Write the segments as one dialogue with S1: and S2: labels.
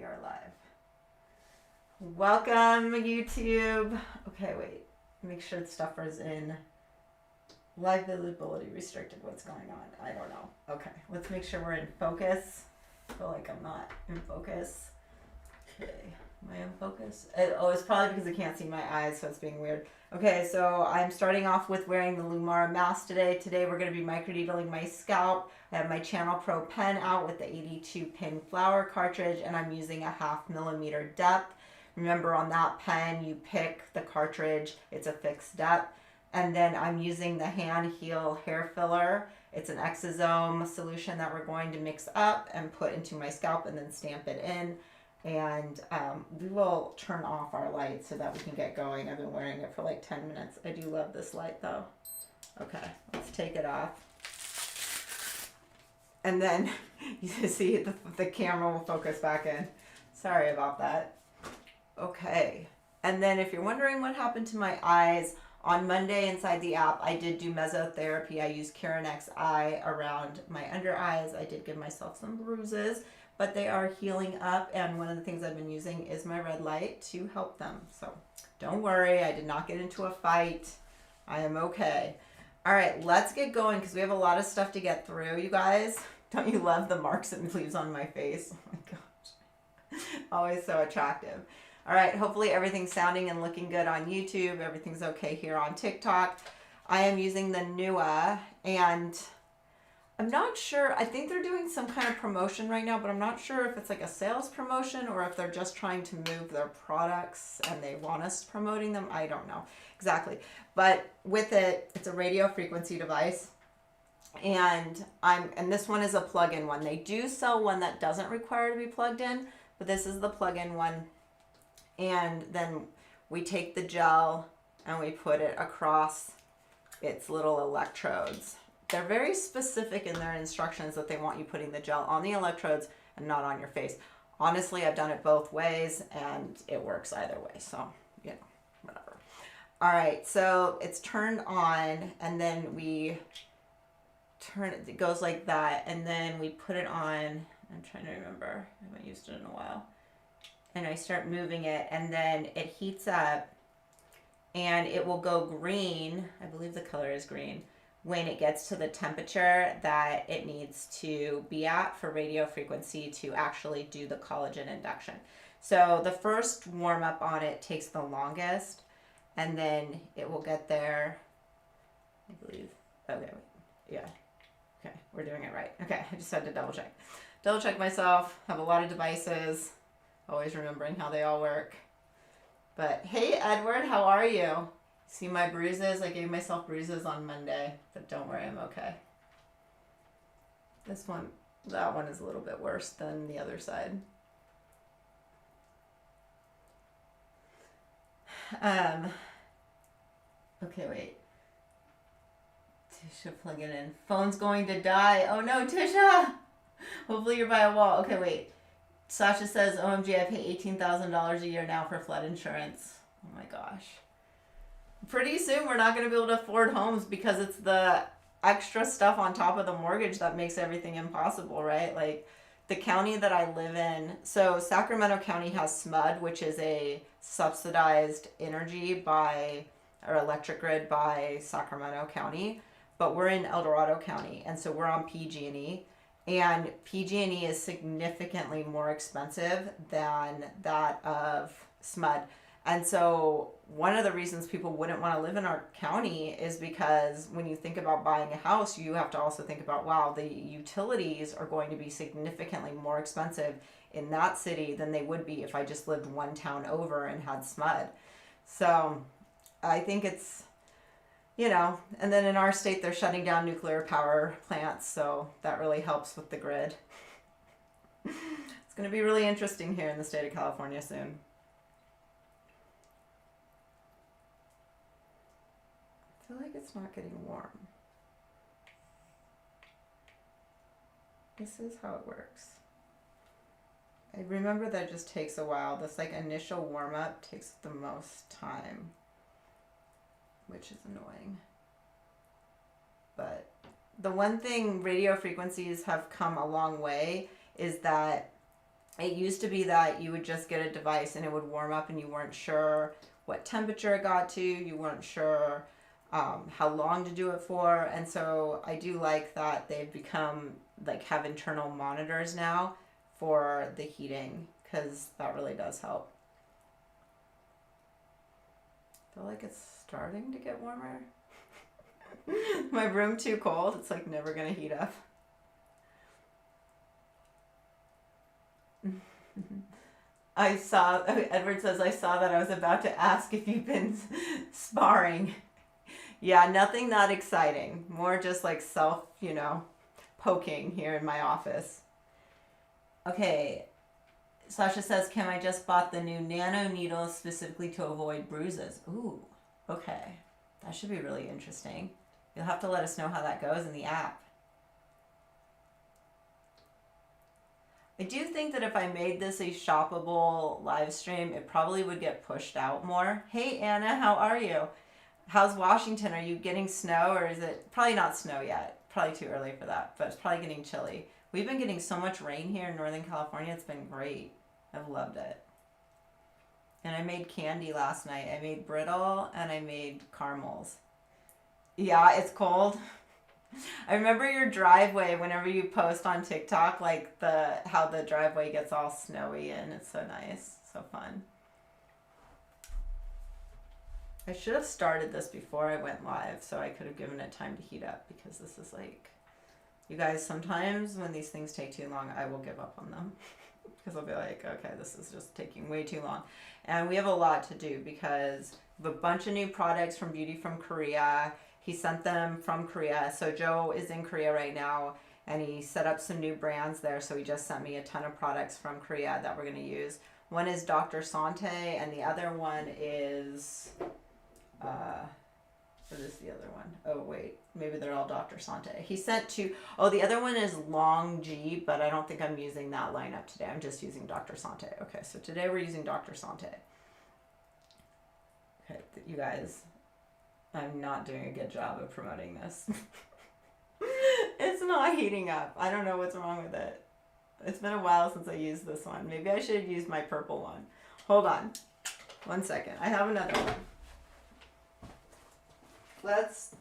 S1: We are live. Welcome, YouTube. Okay, wait. Make sure the stuffer's in live visibility restricted. What's going on? I don't know. Okay, let's make sure we're in focus. I feel like I'm not in focus. Okay, am I in focus? It's probably because I can't see my eyes, so it's being weird. Okay, so I'm starting off with wearing the Lumara mask today. Today we're going to be microneedling my scalp. I have my Channel Pro pen out with the 82 pin flower cartridge, and I'm using a 0.5 millimeter depth. Remember, on that pen, you pick the cartridge. It's a fixed depth. And then I'm using the Hanheal Hair Filler. It's an exosome solution that we're going to mix up and put into my scalp and then stamp it in. And we will turn off our light so that we can get going. I've been wearing it for like 10 minutes. I do love this light though. Okay, let's take it off. And then you see the camera will focus back in. Sorry about that. Okay, and then if you're wondering what happened to my eyes, on Monday inside the app, I did do mesotherapy. I used Karen XI around my under eyes. I did give myself some bruises, but they are healing up. And one of the things I've been using is my red light to help them. So don't worry, I did not get into a fight. I am okay. All right, let's get going because we have a lot of stuff to get through, you guys. Don't you love the marks it leaves on my face? Oh my gosh, always so attractive. All right, hopefully everything's sounding and looking good on YouTube. Everything's okay here on TikTok. I am using the NEWA, and I'm not sure. I think they're doing some kind of promotion right now, but I'm not sure if it's like a sales promotion or if they're just trying to move their products and they want us promoting them. I don't know exactly. But with it, it's a radio frequency device. And this one is a plug-in one. They do sell one that doesn't require to be plugged in, but this is the plug-in one. And then we take the gel and we put it across its little electrodes. They're very specific in their instructions that they want you putting the gel on the electrodes and not on your face. Honestly, I've done it both ways and it works either way. So, you know, whatever. All right, so it's turned on and then we turn it, it goes like that. And then we put it on. I'm trying to remember. I haven't used it in a while. And I start moving it, and then it heats up, and it will go green. I believe the color is green when it gets to the temperature that it needs to be at for radio frequency to actually do the collagen induction. So the first warm up on it takes the longest, and then it will get there, I believe. Okay, wait. Yeah. Okay, we're doing it right. Okay, I just had to double check. Double check myself. Have a lot of devices. Always remembering how they all work. But hey, Edward, how are you? See my bruises? I gave myself bruises on Monday, but don't worry, I'm okay. That one is a little bit worse than the other side. Okay, wait. Tisha, plug it in. Phone's going to die. Oh no, Tisha! Hopefully you're by a wall. Okay, wait. Sasha says, OMG, I pay $18,000 a year now for flood insurance. Oh my gosh. Pretty soon we're not going to be able to afford homes because it's the extra stuff on top of the mortgage that makes everything impossible, right? Like the county that I live in, so Sacramento County has SMUD, which is a subsidized energy or electric grid by Sacramento County, but we're in El Dorado County, and so we're on PG&E. And PG&E is significantly more expensive than that of SMUD. And so one of the reasons people wouldn't want to live in our county is because when you think about buying a house, you have to also think about, wow, the utilities are going to be significantly more expensive in that city than they would be if I just lived one town over and had SMUD. So I think it's, you know, and then in our state, they're shutting down nuclear power plants, so that really helps with the grid. It's going to be really interesting here in the state of California soon. I feel like it's not getting warm. This is how it works. I remember that it just takes a while. This like initial warm-up takes the most time, which is annoying. But the one thing radio frequencies have come a long way is that It used to be that you would just get a device and it would warm up and you weren't sure what temperature it got to, you weren't sure how long to do it for. And so I do like that they've become, like, have internal monitors now for the heating, because that really does help. I feel like it's starting to get warmer. My room too cold, it's like never gonna heat up. Edward says, I saw that. I was about to ask if you've been sparring. Yeah, nothing that exciting. More just like self, poking here in my office. Okay, Sasha says, Kim, I just bought the new nano needles specifically to avoid bruises. Ooh, okay. That should be really interesting. You'll have to let us know how that goes in the app. I do think that if I made this a shoppable live stream, it probably would get pushed out more. Hey, Anna, how are you? How's Washington? Are you getting snow, or is it probably not snow yet? Probably too early for that, but it's probably getting chilly. We've been getting so much rain here in Northern California. It's been great. I've loved it. And I made candy last night. I made brittle and I made caramels. Yeah, it's cold. I remember your driveway whenever you post on TikTok, like how the driveway gets all snowy and it's so nice, so fun. I should have started this before I went live so I could have given it time to heat up, because this is like, you guys, sometimes when these things take too long, I will give up on them because I'll be like, okay, this is just taking way too long. And we have a lot to do because we have a bunch of new products from Beauty from Korea. He sent them from Korea. So Joe is in Korea right now and he set up some new brands there. So he just sent me a ton of products from Korea that we're going to use. One is Dr. SANTE and the other one is, what is the other one? Oh, wait, maybe they're all Dr. SANTE. He sent two, the other one is Lon.G, but I don't think I'm using that lineup today. I'm just using Dr. SANTE. Okay, so today we're using Dr. SANTE. Okay, you guys, I'm not doing a good job of promoting this. It's not heating up. I don't know what's wrong with it. It's been a while since I used this one. Maybe I should have used my purple one. Hold on. 1 second. I have another one. Let's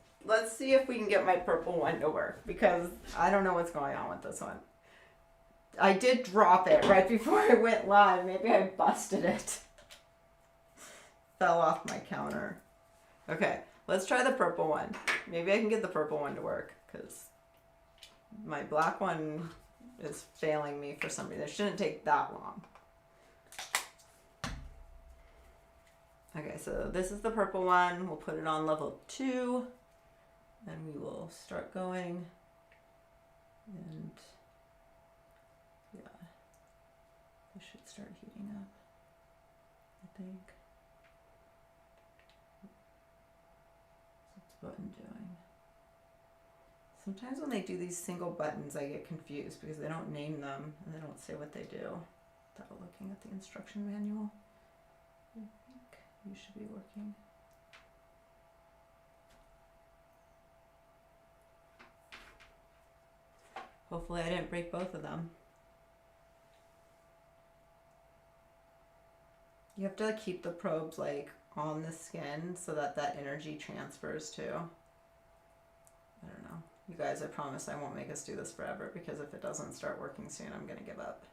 S1: see if we can get my purple one to work, because I don't know what's going on with this one. I did drop it right before I went live. Maybe I busted it. Fell off my counter. Okay, let's try the purple one. Maybe I can get the purple one to work, because my black one is failing me for some reason. It shouldn't take that long. Okay, so this is the purple one. We'll put it on level 2 and we will start going. And yeah, this should start heating up, I think. What's the button doing? Sometimes when they do these single buttons, I get confused because they don't name them and they don't say what they do without looking at the instruction manual. I think you should be working. Hopefully I didn't break both of them. You have to keep the probes like on the skin so that that energy transfers too. I don't know. You guys, I promise I won't make us do this forever, because if it doesn't start working soon, I'm going to give up.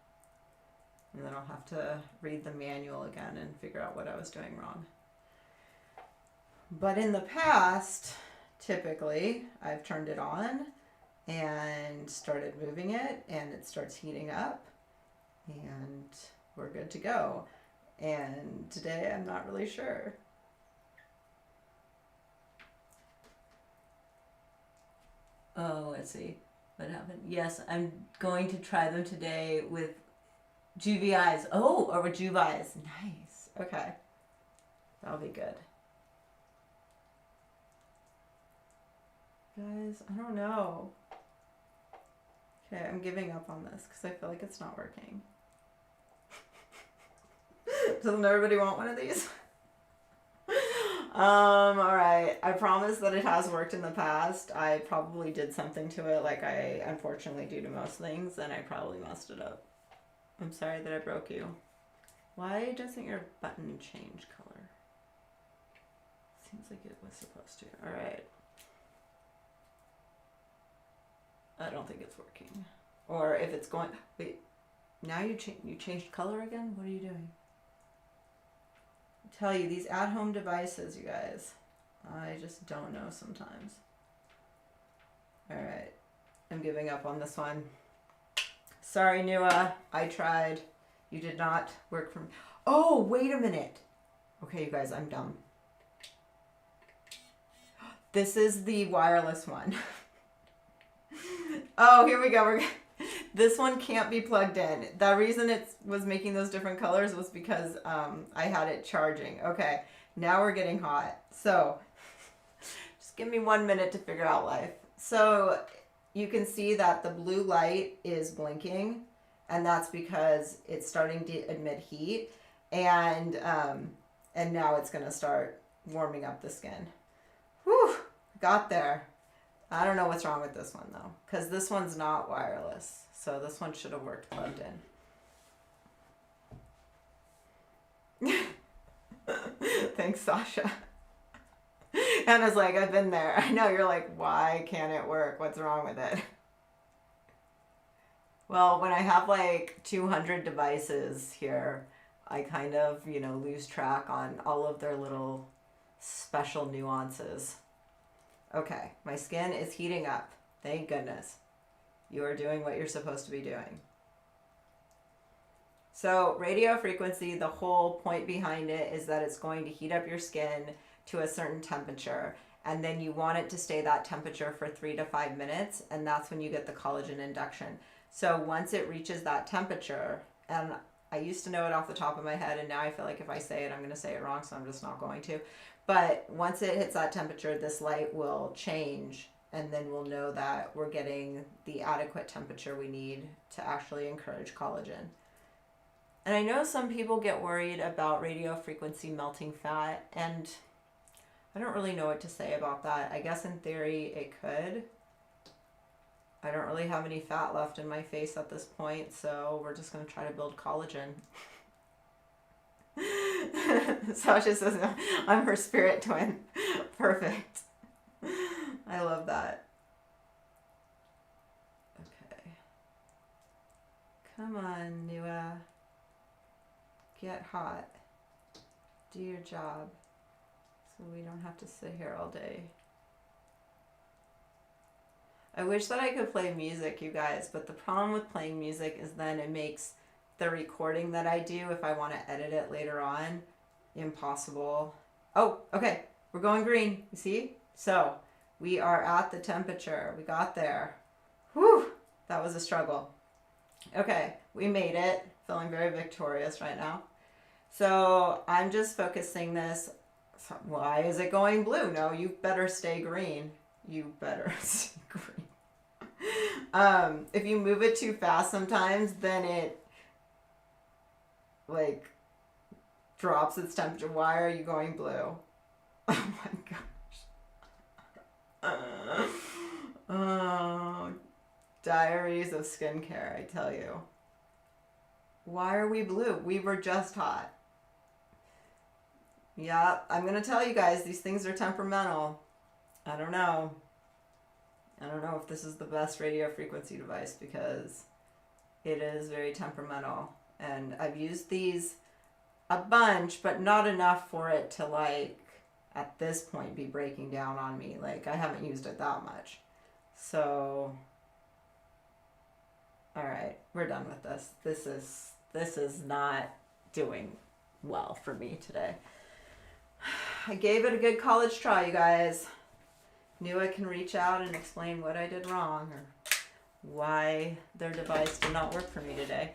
S1: And then I'll have to read the manual again and figure out what I was doing wrong. But in the past, typically, I've turned it on and started moving it, and it starts heating up, and we're good to go. And today, I'm not really sure. Oh, let's see what happened. Yes, I'm going to try them today with Juvie Eyes. Oh, or with Juve Eyes. Nice. Okay. That'll be good. Guys, I don't know. Okay, I'm giving up on this because I feel like it's not working. Doesn't everybody want one of these? Alright. I promise that it has worked in the past. I probably did something to it like I unfortunately do to most things, and I probably messed it up. I'm sorry that I broke you. Why doesn't your button change color? Seems like it was supposed to. All right. I don't think it's working. Or if it's going, wait, now you changed color again? What are you doing? I tell you, these at-home devices, you guys, I just don't know sometimes. All right, I'm giving up on this one. Sorry, NEWA, I tried. You did not work for me. Oh, wait a minute. Okay, you guys, I'm dumb. This is the wireless one. Oh, here we go. This one can't be plugged in. The reason it was making those different colors was because I had it charging. Okay, now we're getting hot. So just give me 1 minute to figure out life. So you can see that the blue light is blinking, and that's because it's starting to emit heat, and now it's gonna start warming up the skin. Whew, got there. I don't know what's wrong with this one though, because this one's not wireless. So this one should have worked plugged in. Thanks, Sasha. Anna's like, I've been there. I know, you're like, why can't it work? What's wrong with it? Well, when I have like 200 devices here, I kind of, lose track on all of their little special nuances. Okay, my skin is heating up. Thank goodness. You are doing what you're supposed to be doing. So radio frequency, the whole point behind it is that it's going to heat up your skin to a certain temperature, and then you want it to stay that temperature for 3 to 5 minutes, and that's when you get the collagen induction. So once it reaches that temperature, and I used to know it off the top of my head, and now I feel like if I say it, I'm going to say it wrong, so I'm just not going to. But once it hits that temperature, this light will change, and then we'll know that we're getting the adequate temperature we need to actually encourage collagen. And I know some people get worried about radio frequency melting fat, and I don't really know what to say about that. I guess in theory it could. I don't really have any fat left in my face at this point, so we're just going to try to build collagen. Sasha says, I'm her spirit twin. Perfect. I love that. Okay. Come on, NEWA. Get hot. Do your job so we don't have to sit here all day. I wish that I could play music, you guys, but the problem with playing music is then it makes the recording that I do, if I want to edit it later on, impossible. Oh, okay, we're going green, you see? So we are at the temperature. We got there. Whew, that was a struggle. Okay, we made it. Feeling very victorious right now. So I'm just focusing this. Why is it going blue? No, you better stay green. You better stay green. If you move it too fast sometimes, then it like drops its temperature. Why are you going blue? Oh my gosh. Oh, diaries of skincare, I tell you. Why are we blue? We were just hot. Yeah, I'm going to tell you guys, these things are temperamental. I don't know. I don't know if this is the best radio frequency device because it is very temperamental. And I've used these a bunch, but not enough for it to, like, at this point be breaking down on me. Like, I haven't used it that much. So, all right, we're done with this. This is not doing well for me today. I gave it a good college try, you guys. NEWA can reach out and explain what I did wrong or why their device did not work for me today.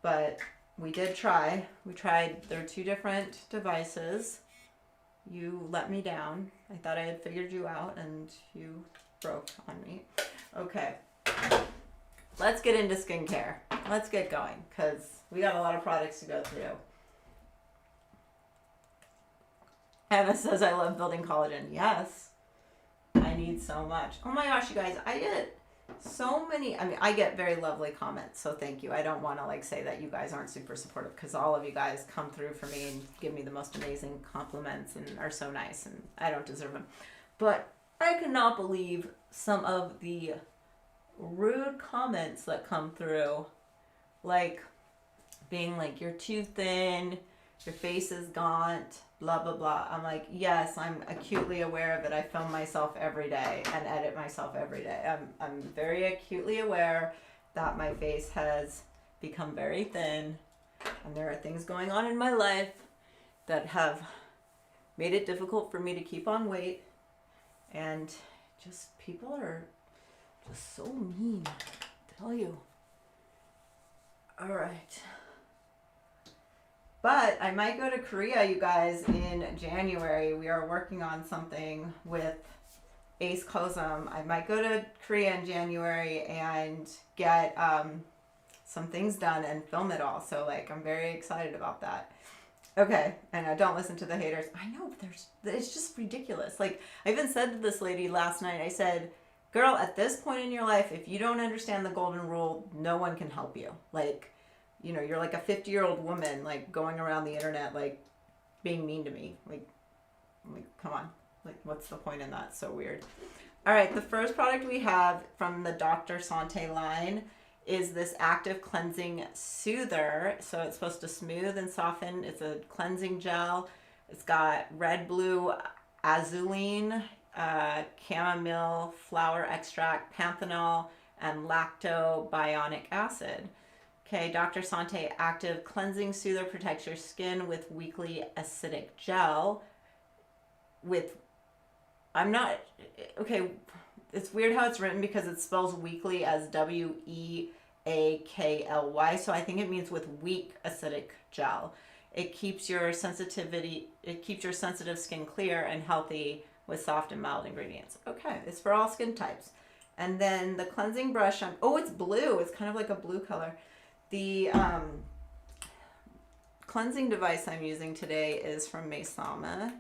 S1: But we did try. We tried. There are 2 different devices. You let me down. I thought I had figured you out and you broke on me. Okay. Let's get into skincare. Let's get going because we got a lot of products to go through. Anna says, I love building collagen. Yes. I need so much. Oh my gosh, you guys, I get So many, I mean, I get very lovely comments, so thank you. I don't want to like say that you guys aren't super supportive, because all of you guys come through for me and give me the most amazing compliments and are so nice, and I don't deserve them. But I cannot believe some of the rude comments that come through, like being like, you're too thin, your face is gaunt, blah blah blah. I'm like, yes, I'm acutely aware of it. I film myself every day and edit myself every day. I'm very acutely aware that my face has become very thin, and there are things going on in my life that have made it difficult for me to keep on weight, and just people are just so mean, I tell you. All right. But I might go to Korea, you guys, in January. We are working on something with Exosomes. I might go to Korea in January and get some things done and film it all. So, like, I'm very excited about that. Okay, and don't listen to the haters. I know, it's just ridiculous. Like, I even said to this lady last night, I said, girl, at this point in your life, if you don't understand the golden rule, no one can help you. Like, you know, you're like a 50-year-old woman, like, going around the internet, like, being mean to me. Like, come on. Like, what's the point in that? So weird. All right, the first product we have from the Dr. SANTE line is this active cleansing soother. So it's supposed to smooth and soften. It's a cleansing gel. It's got red, blue, azulene, chamomile, flower extract, panthenol, and lactobiotic acid. Okay, Dr. SANTE Active Cleansing Soother protects your skin with weekly acidic gel. It's weird how it's written because it spells weekly as WEAKLY, so I think it means with weak acidic gel. It keeps your sensitive skin clear and healthy with soft and mild ingredients. Okay, it's for all skin types. And then the cleansing brush, it's blue. It's kind of like a blue color. The cleansing device I'm using today is from Maysama.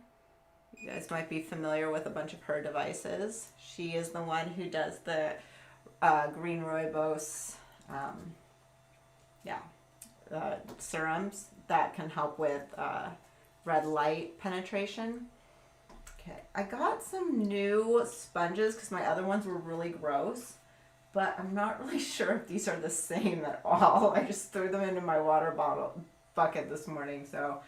S1: You guys might be familiar with a bunch of her devices. She is the one who does the green rooibos serums that can help with red light penetration. Okay, I got some new sponges because my other ones were really gross. But I'm not really sure if these are the same at all. I just threw them into my water bucket this morning. So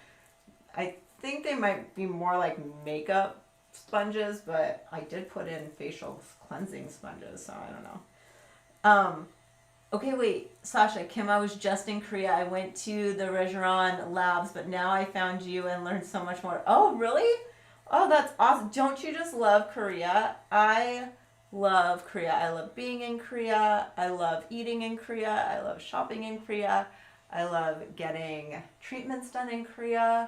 S1: I think they might be more like makeup sponges, but I did put in facial cleansing sponges, so I don't know. Okay, wait, Sasha, Kim, I was just in Korea. I went to the Regeron labs, but now I found you and learned so much more. Oh, really? Oh, that's awesome. Don't you just love Korea? I love Korea. I love being in Korea. I love eating in Korea. I love shopping in Korea. I love getting treatments done in Korea.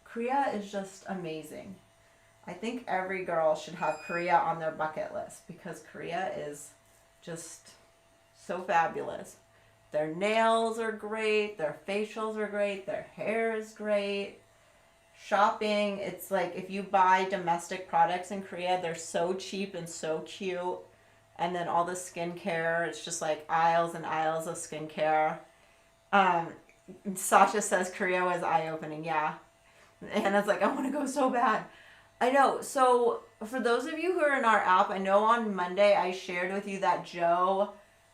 S1: Korea is just amazing. I think every girl should have Korea on their bucket list because Korea is just so fabulous. Their nails are great. Their facials are great. Their hair is great. Shopping, it's like if you buy domestic products in Korea, they're so cheap and so cute. And then all the skincare, it's just like aisles and aisles of skincare. Sasha says Korea was eye-opening. Yeah. And it's like, I want to go so bad. I know. So for those of you who are in our app, I know on Monday I shared with you that Joe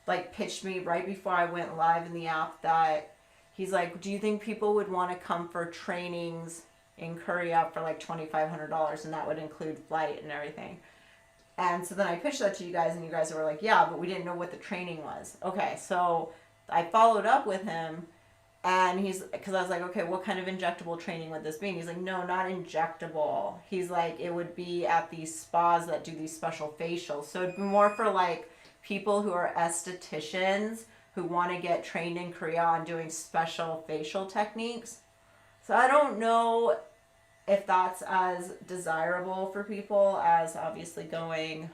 S1: like pitched me right before I went live in the app that he's like, do you think people would want to come for trainings in Korea for like $2,500, and that would include flight and everything? And so then I pitched that to you guys, and you guys were like, yeah, but we didn't know what the training was. Okay, so I followed up with him, and because I was like, okay, what kind of injectable training would this be? And he's like, no, not injectable. He's like, it would be at these spas that do these special facials. So it'd be more for like people who are estheticians who want to get trained in Korea on doing special facial techniques. So I don't know if that's as desirable for people as obviously going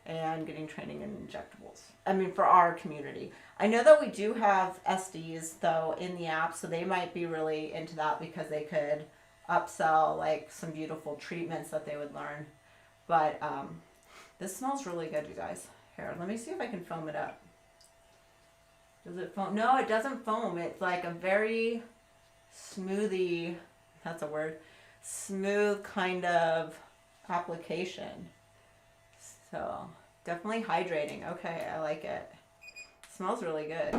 S1: and getting training in injectables. I mean, for our community. I know that we do have SDs, though, in the app, so they might be really into that because they could upsell, like, some beautiful treatments that they would learn. But this smells really good, you guys. Here, let me see if I can foam it up. Does it foam? No, it doesn't foam. It's like a very smoothie, that's a word, smooth kind of application. So definitely hydrating. Okay, I like it. Smells really good.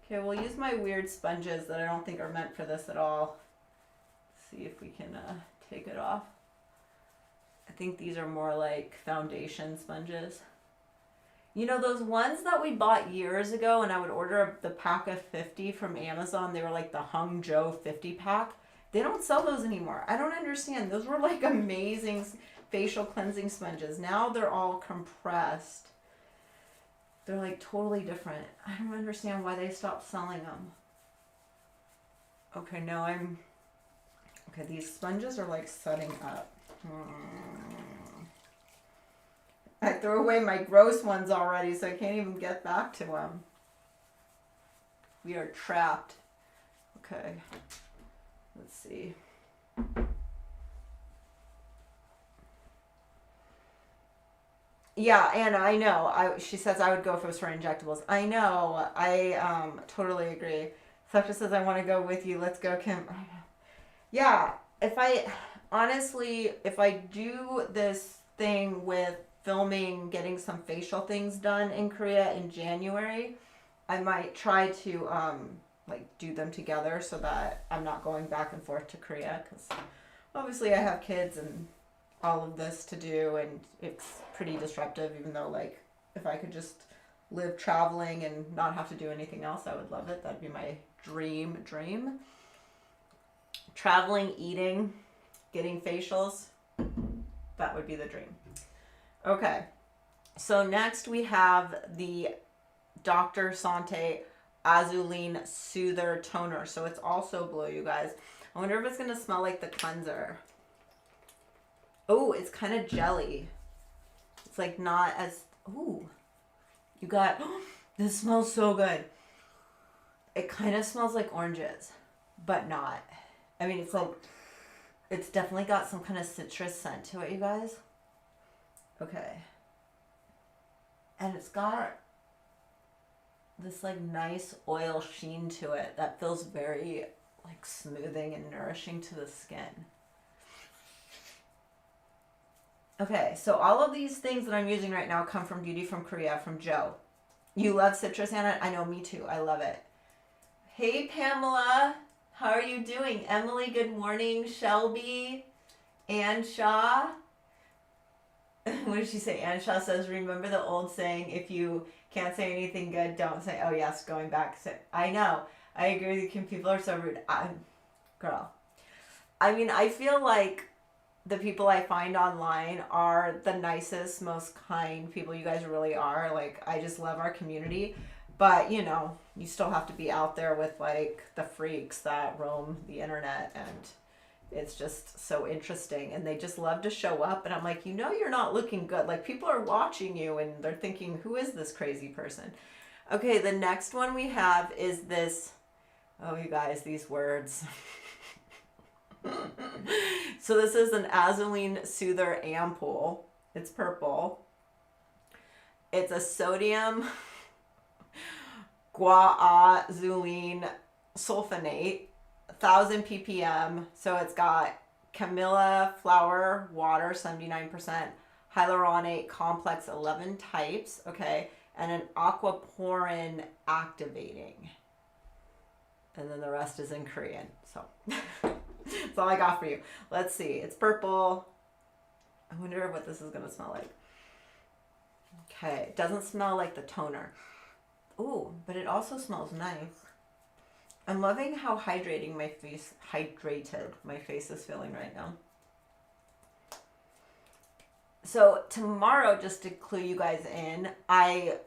S1: Okay, we'll use my weird sponges that I don't think are meant for this at all. See if we can take it off. I think these are more like foundation sponges. You know those ones that we bought years ago, and I would order the pack of 50 from Amazon. They were like the Hangzhou 50 pack. They don't sell those anymore. I don't understand. Those were like amazing facial cleansing sponges. Now they're all compressed. They're like totally different. I don't understand why they stopped selling them. Okay, now okay, these sponges are like setting up. I threw away my gross ones already, so I can't even get back to them. We are trapped. Okay, let's see. Yeah, Anna, I know. She says I would go if it was for injectables. I know. I totally agree. Sasha says I want to go with you. Let's go, Kim. I know. Yeah, if I do this thing with filming, getting some facial things done in Korea in January, I might try to like do them together so that I'm not going back and forth to Korea, because obviously I have kids and all of this to do, and it's pretty disruptive, even though like if I could just live traveling and not have to do anything else, I would love it. That'd be my dream. Traveling, eating, getting facials, that would be the dream. Okay, so next we have the Dr. SANTE Azulene Soother Toner. So it's also blue, you guys. I wonder if it's going to smell like the cleanser. Oh, it's kind of jelly. It's like not as... Ooh, you got... This smells so good. It kind of smells like oranges, but not. I mean, it's like... It's definitely got some kind of citrus scent to it, you guys. Okay. And it's got this like nice oil sheen to it that feels very like smoothing and nourishing to the skin. Okay, so all of these things that I'm using right now come from Beauty from Korea, from Joe. You love citrus, Anna? I know, me too. I love it. Hey, Pamela. How are you doing? Emily, good morning. Shelby, Ann Shaw. What did she say? Ann Shaw says, remember the old saying, if you can't say anything good, don't say, oh yes, going back. I know. I agree with you, Kim. People are so rude. Girl. I mean, I feel like the people I find online are the nicest, most kind people. You guys really are. Like, I just love our community. But, you know, you still have to be out there with, like, the freaks that roam the internet, and it's just so interesting. And they just love to show up, and I'm like, you know you're not looking good. Like, people are watching you, and they're thinking, who is this crazy person? Okay, the next one we have is this... Oh, you guys, these words... So this is an Azulene Soother Ampoule. It's purple. It's a sodium guaiacylene sulfonate, 1000 ppm. So it's got Camellia flower water, 79%, hyaluronic complex 11 types, okay, and an Aqua Pore activating. And then the rest is in Korean. So that's all I got for you. Let's see. It's purple. I wonder what this is going to smell like. Okay. It doesn't smell like the toner. Ooh, but it also smells nice. I'm loving how hydrated my face is feeling right now. So tomorrow, just to clue you guys in, I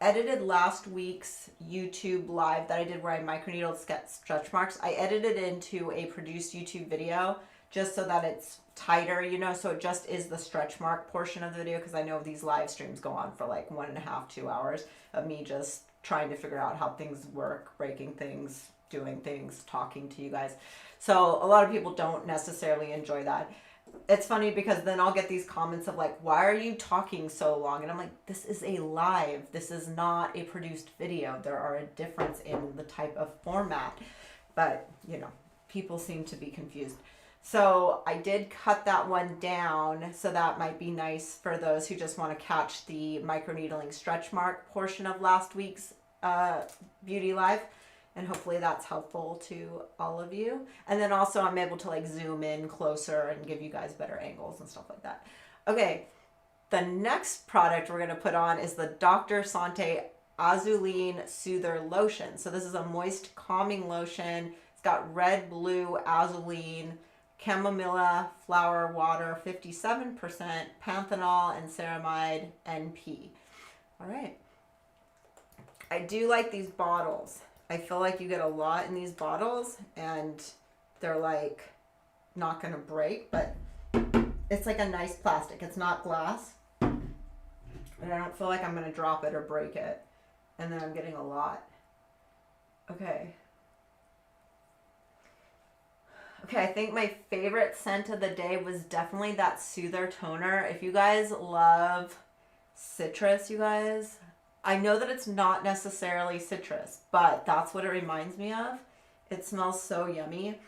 S1: edited last week's YouTube live that I did where I microneedled stretch marks. I edited it into a produced YouTube video just so that it's tighter, you know, so it just is the stretch mark portion of the video, because I know these live streams go on for like 1.5 to 2 hours of me just trying to figure out how things work, breaking things, doing things, talking to you guys. So a lot of people don't necessarily enjoy that. it's funny because then I'll get these comments of like, why are you talking so long? And I'm like, this is a live. This is not a produced video. There are a difference in the type of format. But, you know, people seem to be confused. So I did cut that one down. So that might be nice for those who just want to catch the microneedling stretch mark portion of last week's beauty live. And hopefully that's helpful to all of you. And then also I'm able to like zoom in closer and give you guys better angles and stuff like that. Okay, the next product we're going to put on is the Dr. SANTE Azulene Soother Lotion. So this is a moist calming lotion. It's got red, blue, azulene, chamomilla, flower water, 57%, panthenol, and ceramide NP. All right. I do like these bottles. I feel like you get a lot in these bottles and they're like not going to break, but it's like a nice plastic. It's not glass. And I don't feel like I'm going to drop it or break it. And then I'm getting a lot. Okay. Okay, I think my favorite scent of the day was definitely that Soother toner. If you guys love citrus, you guys, I know that it's not necessarily citrus, but that's what it reminds me of. It smells so yummy.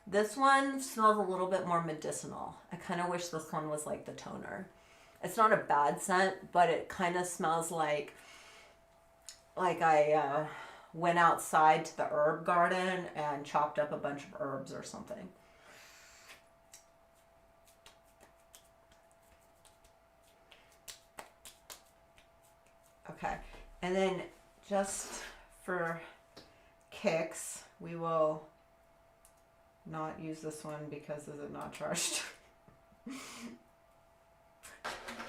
S1: This one smells a little bit more medicinal. I kind of wish this one was like the toner. It's not a bad scent, but it kind of smells like I went outside to the herb garden and chopped up a bunch of herbs or something. Okay, and then just for kicks, we will not use this one because is it not charged?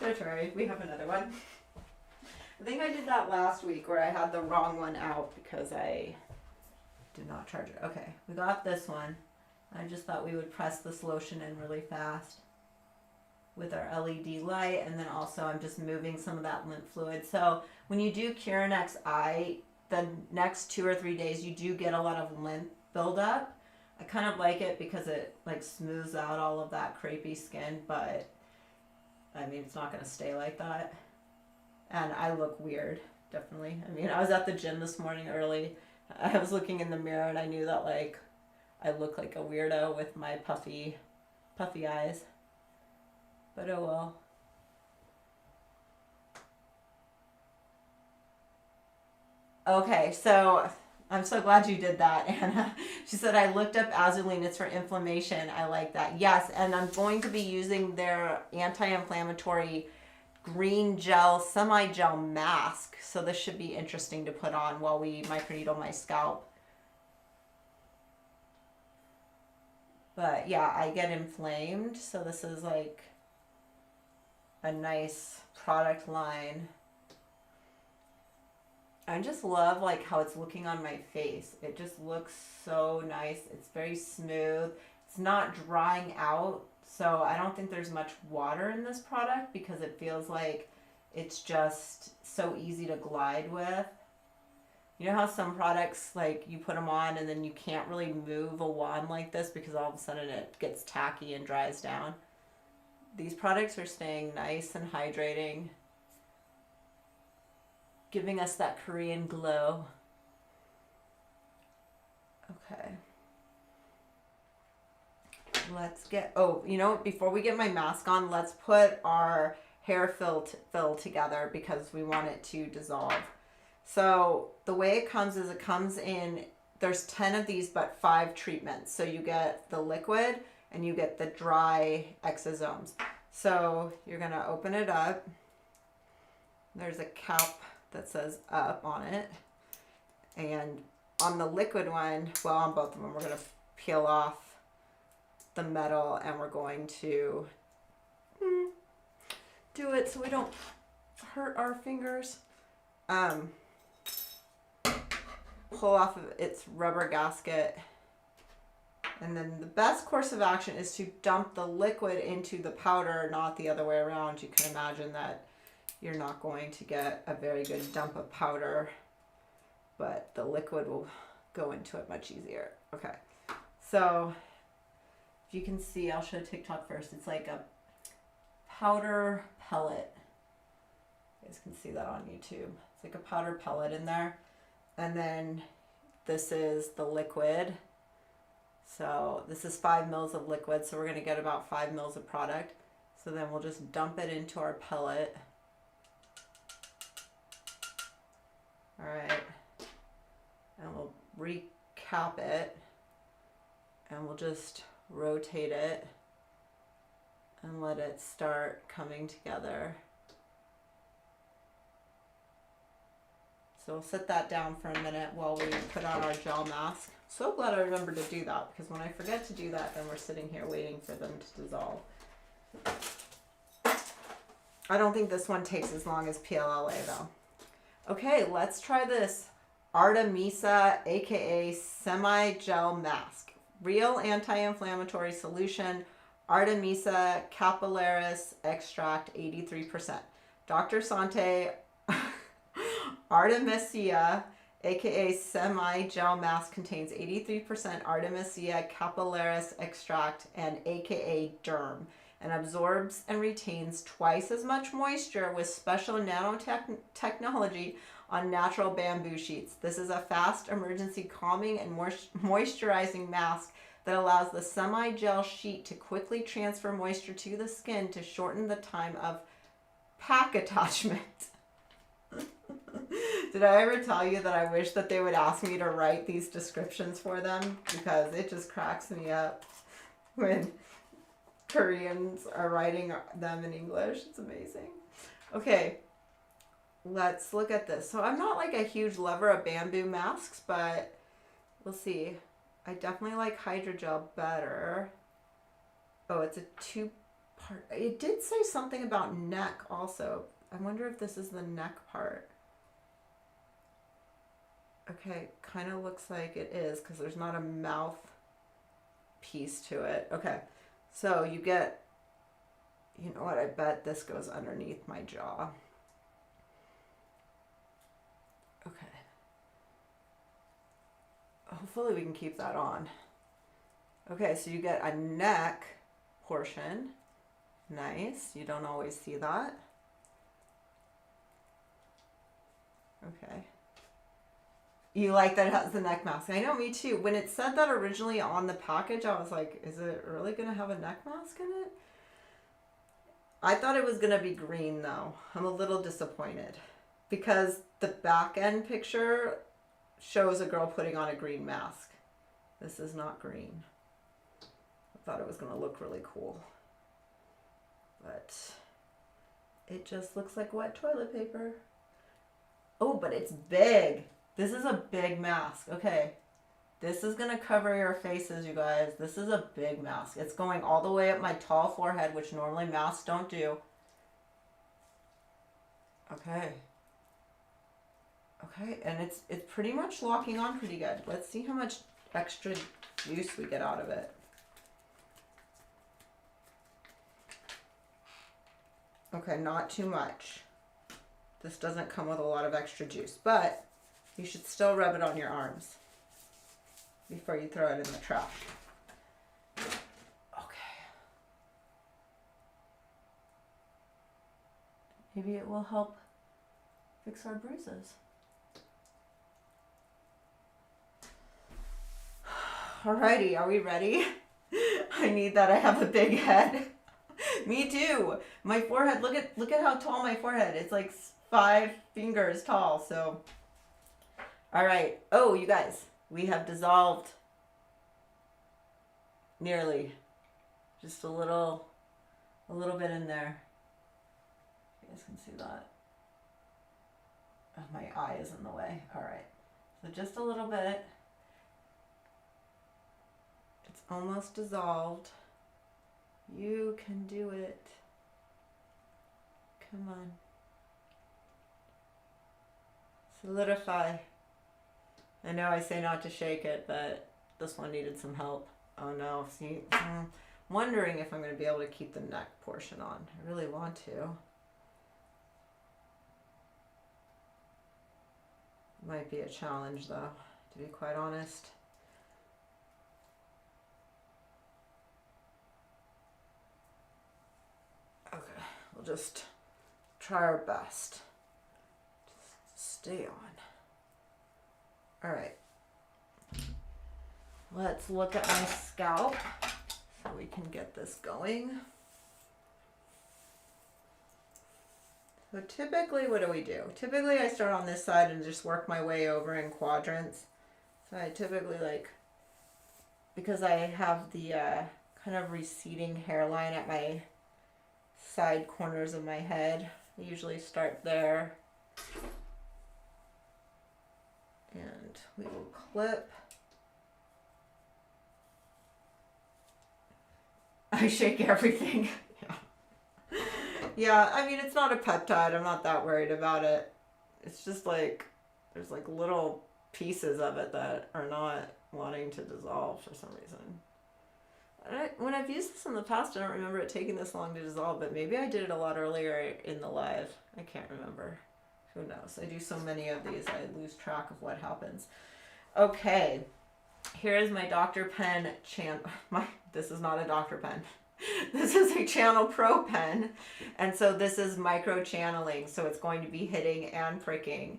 S1: Don't worry, we have another one. I think I did that last week where I had the wrong one out because I did not charge it. Okay, we got this one. I just thought we would press this lotion in really fast with our LED light, and then also I'm just moving some of that lymph fluid. So when you do Curanex eye, the next 2 or 3 days you do get a lot of lymph buildup. I kind of like it because it like smooths out all of that crepey skin, but I mean it's not going to stay like that. And I look weird, definitely. I mean, I was at the gym this morning early. I was looking in the mirror and I knew that like I look like a weirdo with my puffy eyes. But oh well. Okay, so I'm so glad you did that, Anna. She said, I looked up Azulene. It's for inflammation. I like that. Yes, and I'm going to be using their anti-inflammatory green gel, semi-gel mask. So this should be interesting to put on while we microneedle my scalp. But yeah, I get inflamed. So this is like a nice product line. I just love like how it's looking on my face. It just looks so nice. It's very smooth. It's not drying out. So I don't think there's much water in this product because it feels like it's just so easy to glide with. You know how some products like you put them on and then you can't really move a wand like this because all of a sudden it gets tacky and dries down? These products are staying nice and hydrating, giving us that Korean glow. Okay. Let's get, oh, you know, before we get my mask on, let's put our hair fill together because we want it to dissolve. So the way it comes is it comes in, there's 10 of these, but 5 treatments. So you get the liquid and you get the dry exosomes. So you're going to open it up. There's a cap that says up on it. And on the liquid one, well, on both of them, we're going to peel off the metal and we're going to do it so we don't hurt our fingers. Pull off of its rubber gasket. And then the best course of action is to dump the liquid into the powder, not the other way around. You can imagine that you're not going to get a very good dump of powder, but the liquid will go into it much easier. Okay, so if you can see, I'll show TikTok first. It's like a powder pellet. You guys can see that on YouTube. It's like a powder pellet in there. And then this is the liquid. So this is 5 mils of liquid. So we're going to get about 5 mils of product. So then we'll just dump it into our pellet. All right. And we'll recap it. And we'll just rotate it and let it start coming together. So we'll set that down for a minute while we put on our gel mask. So glad I remembered to do that, because when I forget to do that, then we're sitting here waiting for them to dissolve. I don't think this one takes as long as PLLA though. Okay, let's try this Artemisa, aka semi-gel mask. Real anti-inflammatory solution, Artemisa capillaris extract 83%. Dr. SANTE Artemisia, aka semi-gel mask, contains 83% Artemisia capillaris extract and aka Derm, and absorbs and retains twice as much moisture with special nanotechnology on natural bamboo sheets. This is a fast emergency calming and moisturizing mask that allows the semi-gel sheet to quickly transfer moisture to the skin to shorten the time of pack attachment. Did I ever tell you that I wish that they would ask me to write these descriptions for them? Because it just cracks me up when Koreans are writing them in English. It's amazing. Okay, let's look at this. So I'm not like a huge lover of bamboo masks, but we'll see. I definitely like hydrogel better. Oh, it's a 2-part. It did say something about neck also. I wonder if this is the neck part. Okay, kind of looks like it is, because there's not a mouth piece to it. Okay, so you get, you know what, I bet this goes underneath my jaw. Okay. Hopefully we can keep that on. Okay, so you get a neck portion. Nice, you don't always see that. Okay. You like that it has the neck mask. I know, me too. When it said that originally on the package, I was like, is it really going to have a neck mask in it? I thought it was going to be green though. I'm a little disappointed because the back end picture shows a girl putting on a green mask. This is not green. I thought it was going to look really cool. But it just looks like wet toilet paper. Oh, but it's big. This is a big mask. Okay. This is going to cover your faces, you guys. This is a big mask. It's going all the way up my tall forehead, which normally masks don't do. Okay. Okay, and it's pretty much locking on pretty good. Let's see how much extra juice we get out of it. Okay, not too much. This doesn't come with a lot of extra juice, but you should still rub it on your arms before you throw it in the trash. Okay. Maybe it will help fix our bruises. Alrighty, are we ready? I need that. I have a big head. Me too. My forehead, look at how tall my forehead. It's like 5 fingers tall, so. All right. Oh, you guys, we have dissolved nearly. Just a little bit in there. You guys can see that. Oh, my eye is in the way. All right. So just a little bit. It's almost dissolved. You can do it. Come on. Solidify. I know I say not to shake it, but this one needed some help. Oh no, see, I'm wondering if I'm going to be able to keep the neck portion on. I really want to. Might be a challenge though, to be quite honest. We'll just try our best. Just stay on. All right. Let's look at my scalp so we can get this going. So typically, what do? Typically, I start on this side and just work my way over in quadrants. So I typically because I have the kind of receding hairline at my side corners of my head, I usually start there. And we will clip. I shake everything. Yeah, I mean, it's not a peptide. I'm not that worried about it. It's just there's little pieces of it that are not wanting to dissolve for some reason. When I've used this in the past, I don't remember it taking this long to dissolve, but maybe I did it a lot earlier in the live. I can't remember. Who knows? I do so many of these, I lose track of what happens. Okay, here is my Dr. Pen this is not a Dr. Pen. This is a Channel Pro pen, and so this is micro channeling, so it's going to be hitting and pricking.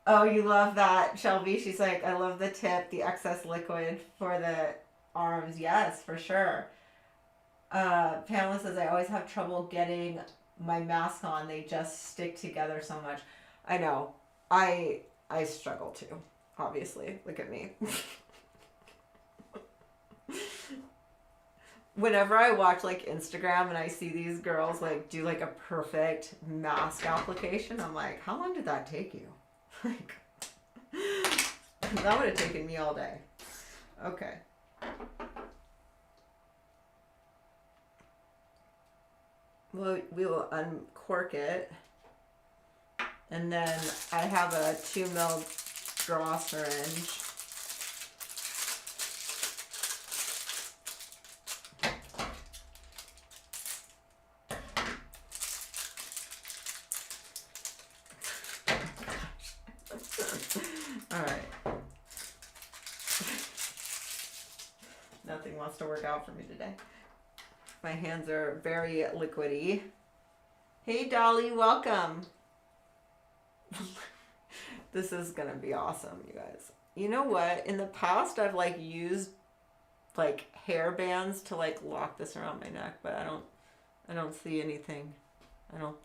S1: Oh, you love that, Shelby. She's like, I love the tip, the excess liquid for the arms. Yes, for sure. Pamela says, I always have trouble getting my mask on. They just stick together so much. I know. I struggle too, obviously. Look at me. Whenever I watch Instagram and I see these girls do a perfect mask application, I'm like, how long did that take you? That would have taken me all day. Okay. We will uncork it, and then I have a 2 ml draw syringe. Nothing wants to work out for me today. My hands are very liquidy. Hey Dolly, welcome. This is gonna be awesome, you guys. You know what? In the past, I've used hair bands to lock this around my neck, but I don't see anything. I don't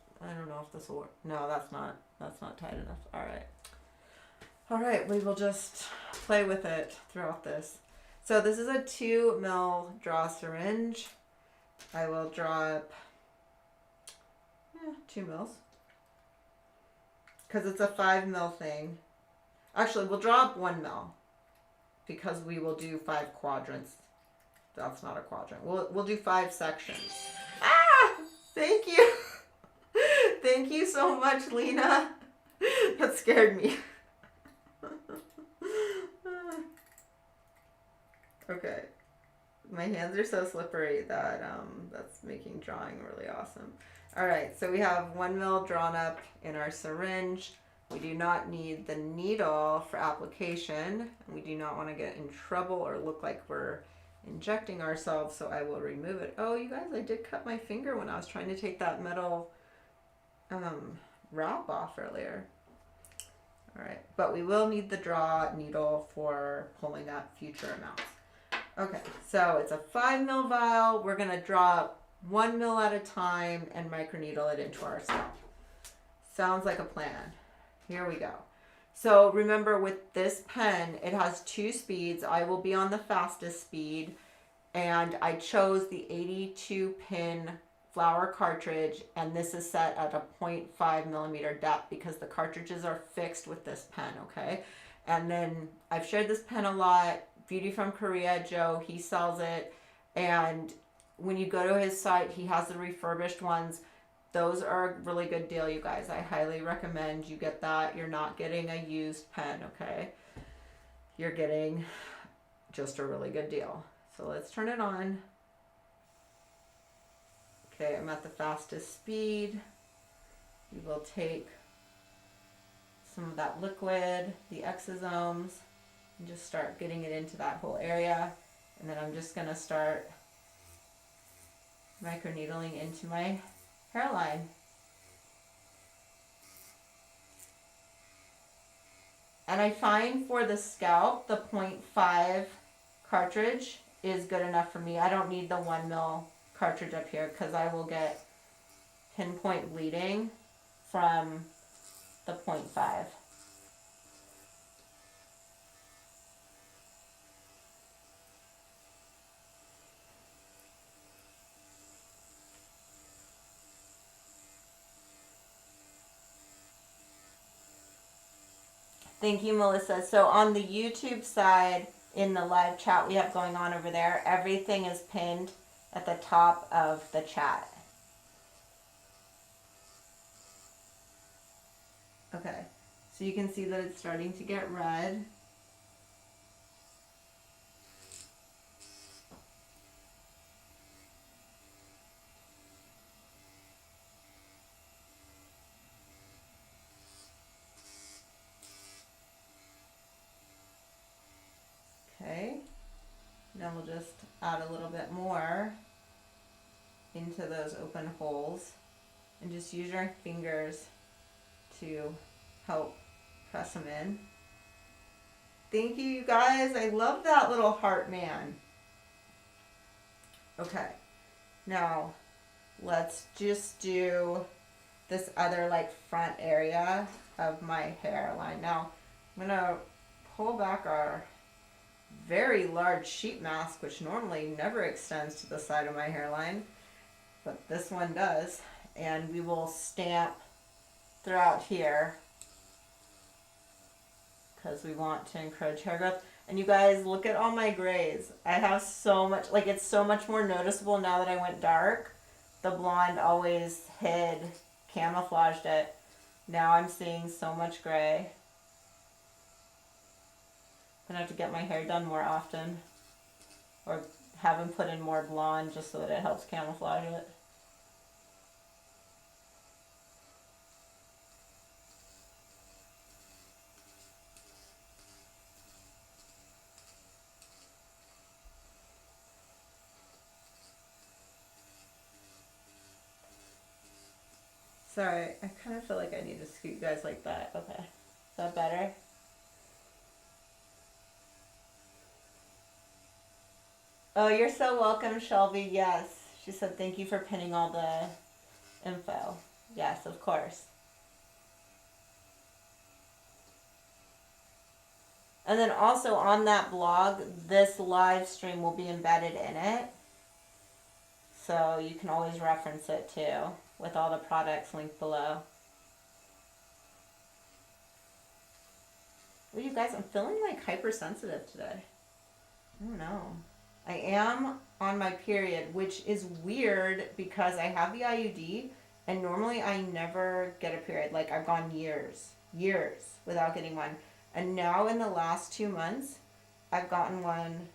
S1: know if this will work. No, that's not tight enough. All right, we will just play with it throughout this. So this is a 2 ml draw syringe. I will draw up 2 mils because it's a 5 ml thing. Actually, we'll draw up 1 ml because we will do 5 quadrants. That's not a quadrant. We'll do 5 sections. Ah! Thank you. Thank you so much, Lena. That scared me. Okay. My hands are so slippery that that's making drawing really awesome. All right, so we have 1 ml drawn up in our syringe. We do not need the needle for application, and we do not want to get in trouble or look like we're injecting ourselves, so I will remove it. Oh, you guys, I did cut my finger when I was trying to take that metal wrap off earlier. All right, but we will need the draw needle for pulling up future amounts. Okay, so it's a 5 ml vial. We're going to draw 1 ml at a time and microneedle it into our scalp. Sounds like a plan. Here we go. So remember, with this pen, it has 2 speeds. I will be on the fastest speed, and I chose the 82 pin flower cartridge, and this is set at a 0.5 millimeter depth because the cartridges are fixed with this pen, okay? And then I've shared this pen a lot. Beauty from Korea, Joe, he sells it, and when you go to his site, he has the refurbished ones. Those are a really good deal, you guys. I highly recommend you get that. You're not getting a used pen, okay? You're getting just a really good deal. So let's turn it on. Okay, I'm at the fastest speed. We will take some of that liquid, the Exosomes, and just start getting it into that whole area. And then I'm just gonna start microneedling into my hairline. And I find for the scalp, the 0.5 cartridge is good enough for me. I don't need the 1 mil cartridge up here because I will get pinpoint bleeding from the 0.5. Thank you, Melissa. So on the YouTube side, in the live chat we have going on over there, everything is pinned at the top of the chat. Okay, so you can see that it's starting to get red. Okay, now we'll just add a little bit more into those open holes and just use your fingers to help press them in. Thank you, you guys. I love that little heart man. Okay, now let's just do this other like front area of my hairline. Now I'm gonna pull back our very large sheet mask, which normally never extends to the side of my hairline, but this one does, and we will stamp throughout here because we want to encourage hair growth. And you guys, look at all my grays. I have so much, like it's so much more noticeable now that I went dark. The blonde always hid, camouflaged it. Now I'm seeing so much gray. I'm gonna have to get my hair done more often, or have them put in more blonde just so that it helps camouflage it. Sorry, I kind of feel like I need to scoot you guys like that. Okay, is that better? Oh, you're so welcome, Shelby. Yes, she said thank you for pinning all the info. Yes, of course. And then also on that blog, this live stream will be embedded in it. So you can always reference it too, with all the products linked below. Well, you guys, I'm feeling like hypersensitive today. I don't know. I am on my period, which is weird because I have the IUD and normally I never get a period. Like I've gone years without getting one. And now in the last 2 months, I've gotten one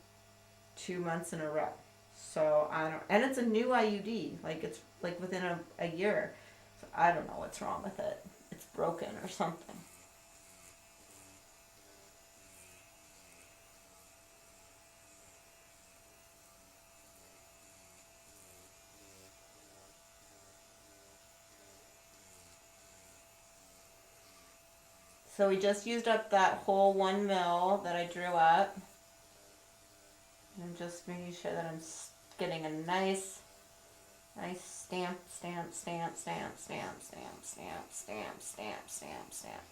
S1: 2 months in a row. So I don't, and it's a new IUD, like it's like within a year. So I don't know what's wrong with it. It's broken or something. So we just used up that whole 1 mil that I drew up. I'm just making sure that I'm getting a nice stamp.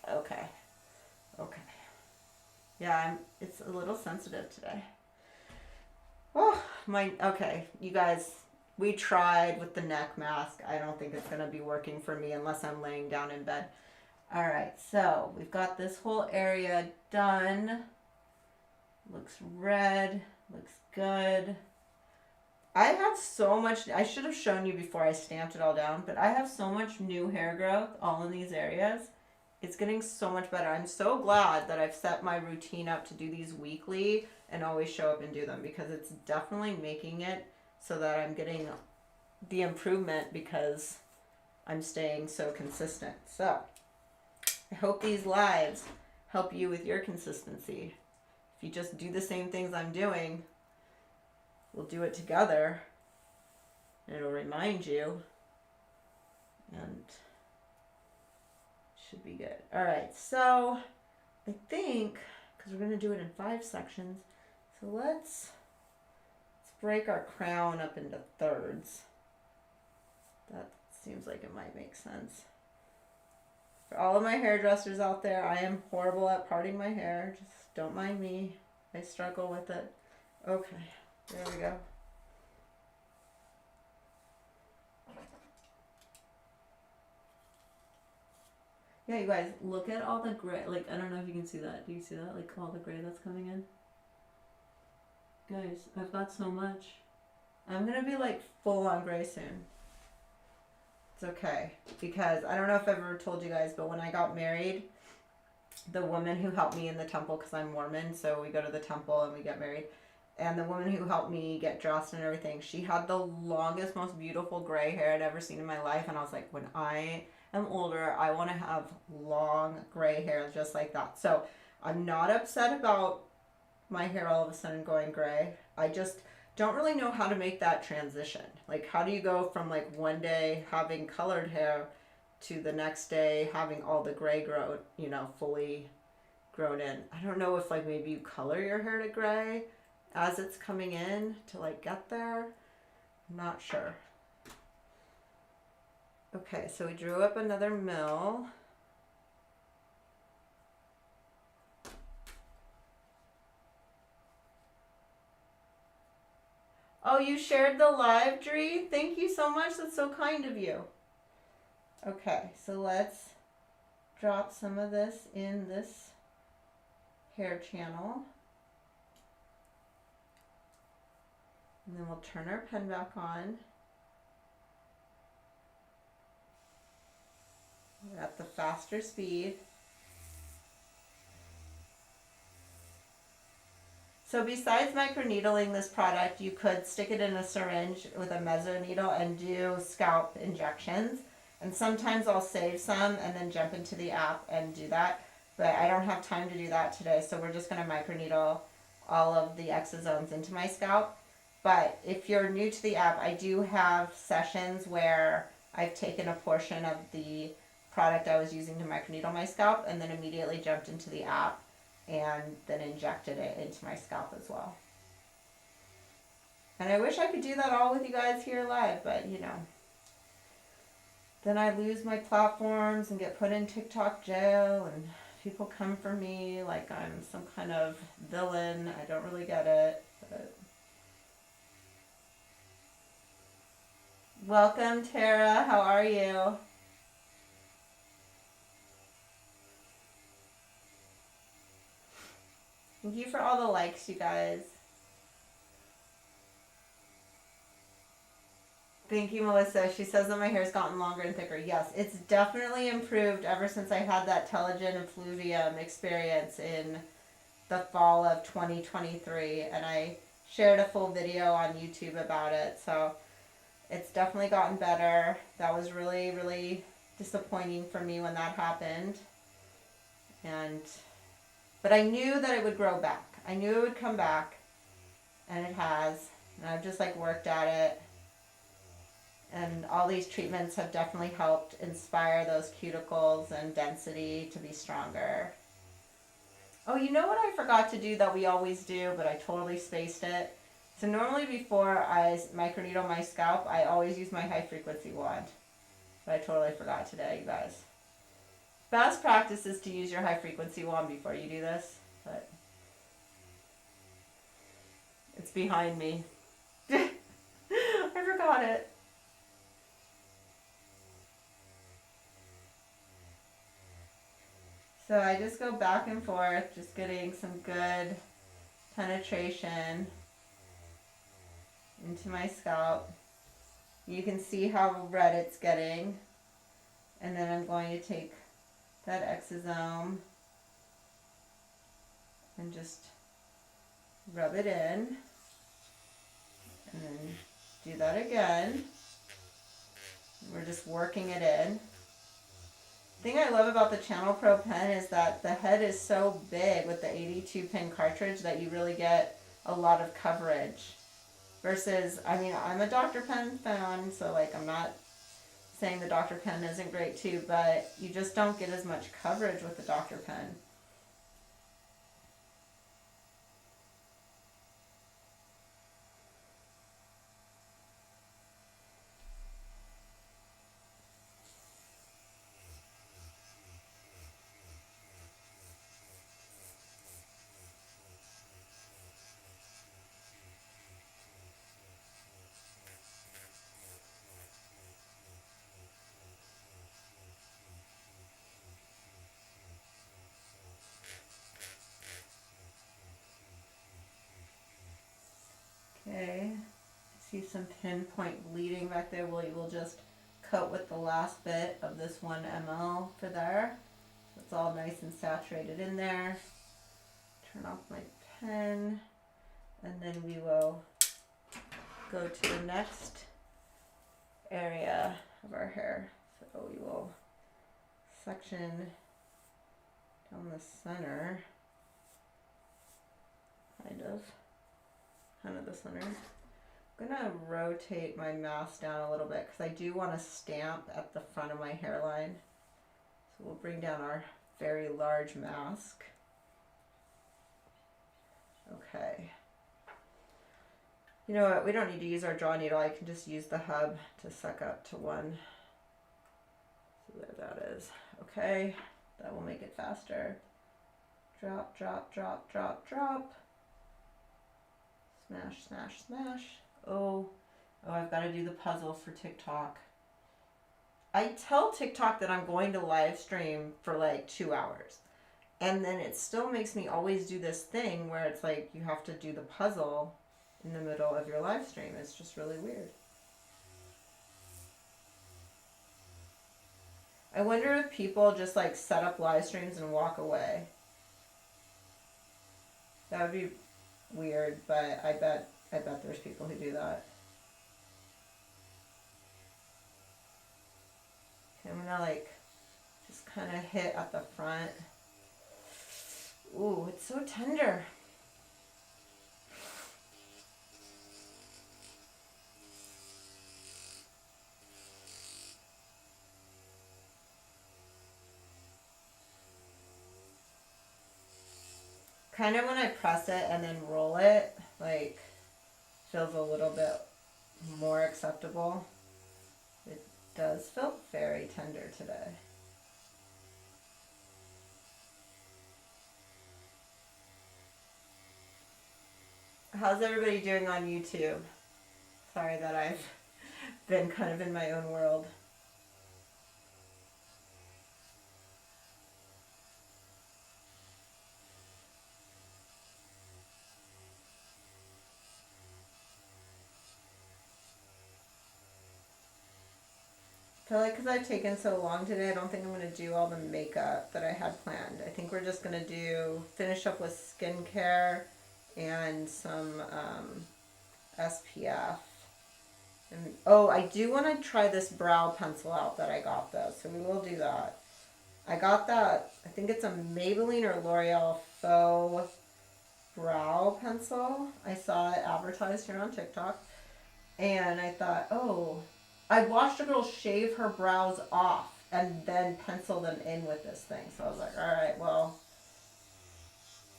S1: Okay. Yeah, it's a little sensitive today. Oh, okay, you guys, we tried with the neck mask. I don't think it's gonna be working for me unless I'm laying down in bed. All right, so we've got this whole area done. Looks red, looks good. I have so much, I should have shown you before I stamped it all down, but I have so much new hair growth all in these areas. It's getting so much better. I'm so glad that I've set my routine up to do these weekly and always show up and do them, because it's definitely making it so that I'm getting the improvement because I'm staying so consistent. So I hope these lives help you with your consistency. If you just do the same things I'm doing, we'll do it together it'll remind you, and should be good. All right, so I think, because we're going to do it in 5 sections, so let's break our crown up into thirds. That seems like it might make sense. For all of my hairdressers out there, I am horrible at parting my hair. Just don't mind me. I struggle with it. Okay, there we go. Yeah, you guys, look at all the gray. Like, I don't know if you can see that. Do you see that? Like, all the gray that's coming in? Guys, I've got so much. I'm going to be, like, full on gray soon. It's okay. Because I don't know if I've ever told you guys, but when I got married, the woman who helped me in the temple, because I'm Mormon, so we go to the temple and we get married. And the woman who helped me get dressed and everything, she had the longest, most beautiful gray hair I'd ever seen in my life. And I was like, when I am older, I want to have long gray hair just like that. So I'm not upset about my hair all of a sudden going gray. I just don't really know how to make that transition. Like, how do you go from like one day having colored hair to the next day having all the gray grown, you know, fully grown in? I don't know if like maybe you color your hair to gray as it's coming in to like get there. I'm not sure. Okay, so we drew up another mill. Oh, you shared the live, Dree? Thank you so much. That's so kind of you. Okay, so let's drop some of this in this hair channel. And then we'll turn our pen back on. We're at the faster speed. So besides microneedling this product, you could stick it in a syringe with a meso needle and do scalp injections. And sometimes I'll save some and then jump into the app and do that. But I don't have time to do that today, so we're just going to microneedle all of the exosomes into my scalp. But if you're new to the app, I do have sessions where I've taken a portion of the product I was using to microneedle my scalp and then immediately jumped into the app and then injected it into my scalp as well. And I wish I could do that all with you guys here live, but you know, then I lose my platforms and get put in TikTok jail and people come for me like I'm some kind of villain. I don't really get it. But welcome, Tara. How are you? Thank you for all the likes, you guys. Thank you, Melissa. She says that my hair's gotten longer and thicker. Yes, it's definitely improved ever since I had that telogen effluvium experience in the fall of 2023. And I shared a full video on YouTube about it. So it's definitely gotten better. That was really, really disappointing for me when that happened. But I knew that it would grow back. I knew it would come back, and it has. And I've just like worked at it. And all these treatments have definitely helped inspire those cuticles and density to be stronger. Oh, you know what I forgot to do that we always do, but I totally spaced it? So normally before I microneedle my scalp, I always use my high frequency wand. But I totally forgot today, you guys. Best practice is to use your high frequency wand before you do this, but it's behind me. I forgot it. So I just go back and forth, just getting some good penetration into my scalp. You can see how red it's getting. And then I'm going to take that exosome and just rub it in. And then do that again. We're just working it in. The thing I love about the Channel Pro pen is that the head is so big with the 82 pin cartridge that you really get a lot of coverage. Versus, I mean, I'm a Dr. Pen fan, so like I'm not saying the Dr. Pen isn't great too, but you just don't get as much coverage with the Dr. Pen. Okay, see some pinpoint bleeding back there. We will just coat with the last bit of this 1 ml for there. So it's all nice and saturated in there. Turn off my pen, and then we will go to the next area of our hair. So we will section down the center, kind of the center. I'm gonna rotate my mask down a little bit because I do want to stamp at the front of my hairline. So we'll bring down our very large mask. Okay. You know what? We don't need to use our draw needle. I can just use the hub to suck up to 1. So there that is. Okay. That will make it faster. Drop, drop, drop, drop, drop. Smash, smash, smash. Oh, I've got to do the puzzle for TikTok. I tell TikTok that I'm going to live stream for like 2 hours. And then it still makes me always do this thing where it's like you have to do the puzzle in the middle of your live stream. It's just really weird. I wonder if people just like set up live streams and walk away. That would be weird, but I bet there's people who do that. Okay, I'm gonna like just kind of hit at the front. Ooh, it's so tender. Kind of when I press it and then roll it, like, feels a little bit more acceptable. It does feel very tender today. How's everybody doing on YouTube? Sorry that I've been kind of in my own world. I feel like because I've taken so long today, I don't think I'm going to do all the makeup that I had planned. I think we're just going to finish up with skincare and some SPF. And, oh, I do want to try this brow pencil out that I got though, so we will do that. I got that, I think it's a Maybelline or L'Oreal faux brow pencil. I saw it advertised here on TikTok, and I thought, oh, I watched a girl shave her brows off and then pencil them in with this thing. So I was like, all right, well,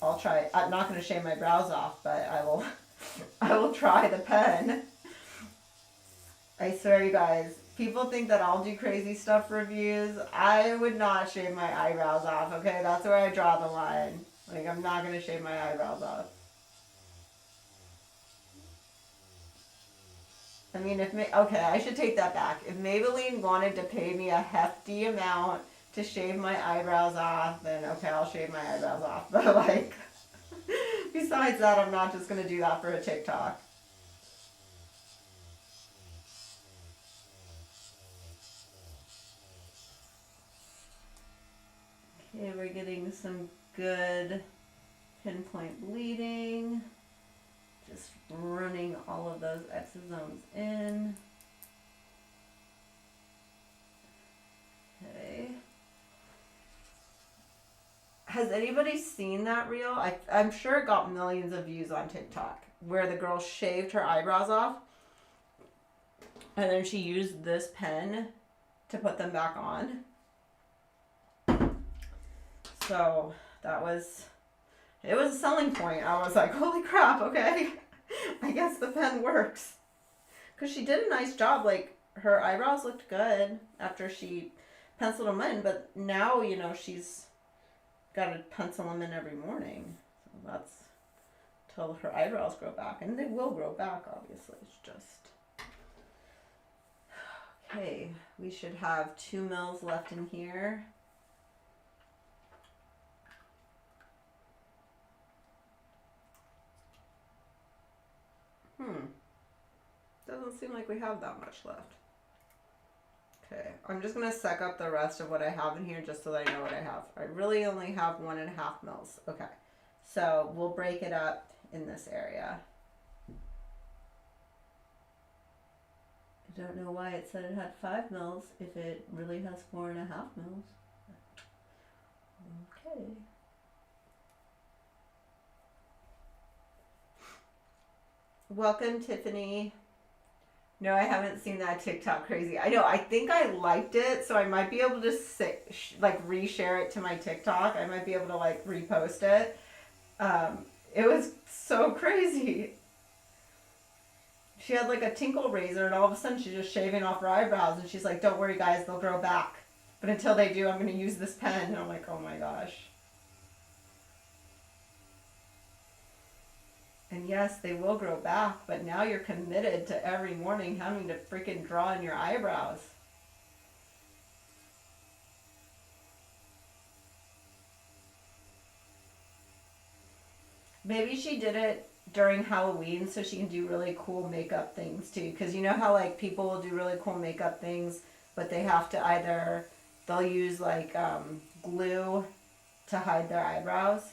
S1: I'll try it. I'm not going to shave my brows off, but I will try the pen. I swear, you guys, people think that I'll do crazy stuff for reviews. I would not shave my eyebrows off, okay? That's where I draw the line. Like, I'm not going to shave my eyebrows off. I mean, okay, I should take that back. If Maybelline wanted to pay me a hefty amount to shave my eyebrows off, then okay, I'll shave my eyebrows off. But like, besides that, I'm not just going to do that for a TikTok. Okay, we're getting some good pinpoint bleeding. Just running all of those exosomes in. Okay. Has anybody seen that reel? I'm sure it got millions of views on TikTok, where the girl shaved her eyebrows off and then she used this pen to put them back on. So it was a selling point. I was like, holy crap, okay. I guess the pen works. Because she did a nice job. Like, her eyebrows looked good after she penciled them in, but now, you know, she's got to pencil them in every morning. So that's till her eyebrows grow back. And they will grow back, obviously. It's just... Okay, we should have 2 mils left in here. Doesn't seem like we have that much left. Okay, I'm just going to suck up the rest of what I have in here just so that I know what I have. I really only have 1.5 mils. Okay, so we'll break it up in this area. I don't know why it said it had 5 mils if it really has 4.5 mils. Okay. Welcome, Tiffany. No, I haven't seen that TikTok crazy. I know, I think I liked it, so I might be able to reshare it to my TikTok. I might be able to like repost it. It was so crazy. She had like a tinkle razor and all of a sudden she's just shaving off her eyebrows and she's like, don't worry guys, they'll grow back. But until they do, I'm going to use this pen. And I'm like, oh my gosh. And yes, they will grow back, but now you're committed to every morning having to freaking draw in your eyebrows. Maybe she did it during Halloween so she can do really cool makeup things too. Because you know how like people will do really cool makeup things, but they have to either, they'll use like glue to hide their eyebrows.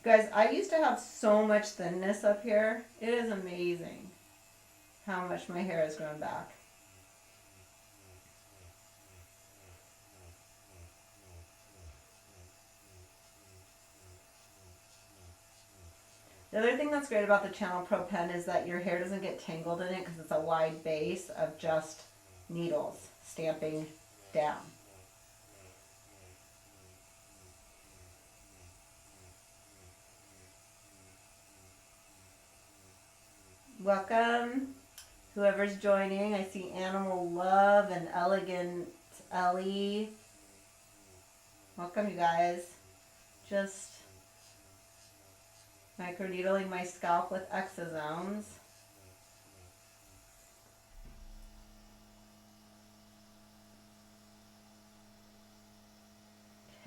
S1: Guys, I used to have so much thinness up here. It is amazing how much my hair has grown back. The other thing that's great about the Channel Pro pen is that your hair doesn't get tangled in it because it's a wide base of just needles stamping down. Welcome, whoever's joining. I see Animal Love and Elegant Ellie. Welcome, you guys. Just microneedling my scalp with Exosomes.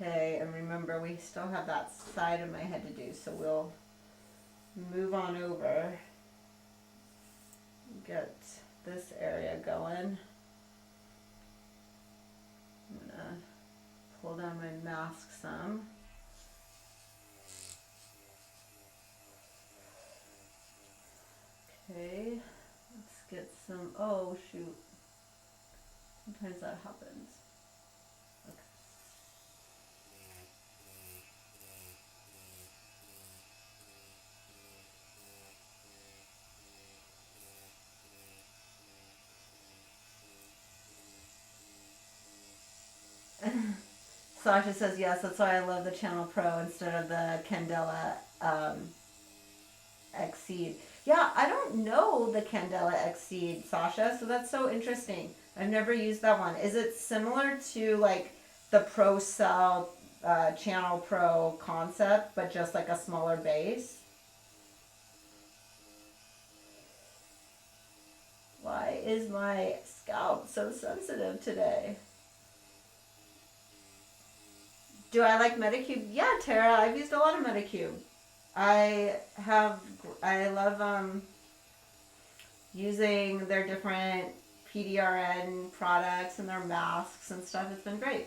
S1: Okay, and remember we still have that side of my head to do, so we'll move on over. Get this area going. I'm gonna pull down my mask some. Okay, let's get some, oh shoot, sometimes that happens. Sasha says yes, that's why I love the Channel Pro instead of the Candela Exceed. Yeah, I don't know the Candela Exceed, Sasha, so that's so interesting. I've never used that one. Is it similar to like the Pro Cell Channel Pro concept, but just like a smaller base? Why is my scalp so sensitive today? Do I like Medicube? Yeah, Tara, I've used a lot of Medicube. I love using their different PDRN products and their masks and stuff. It's been great.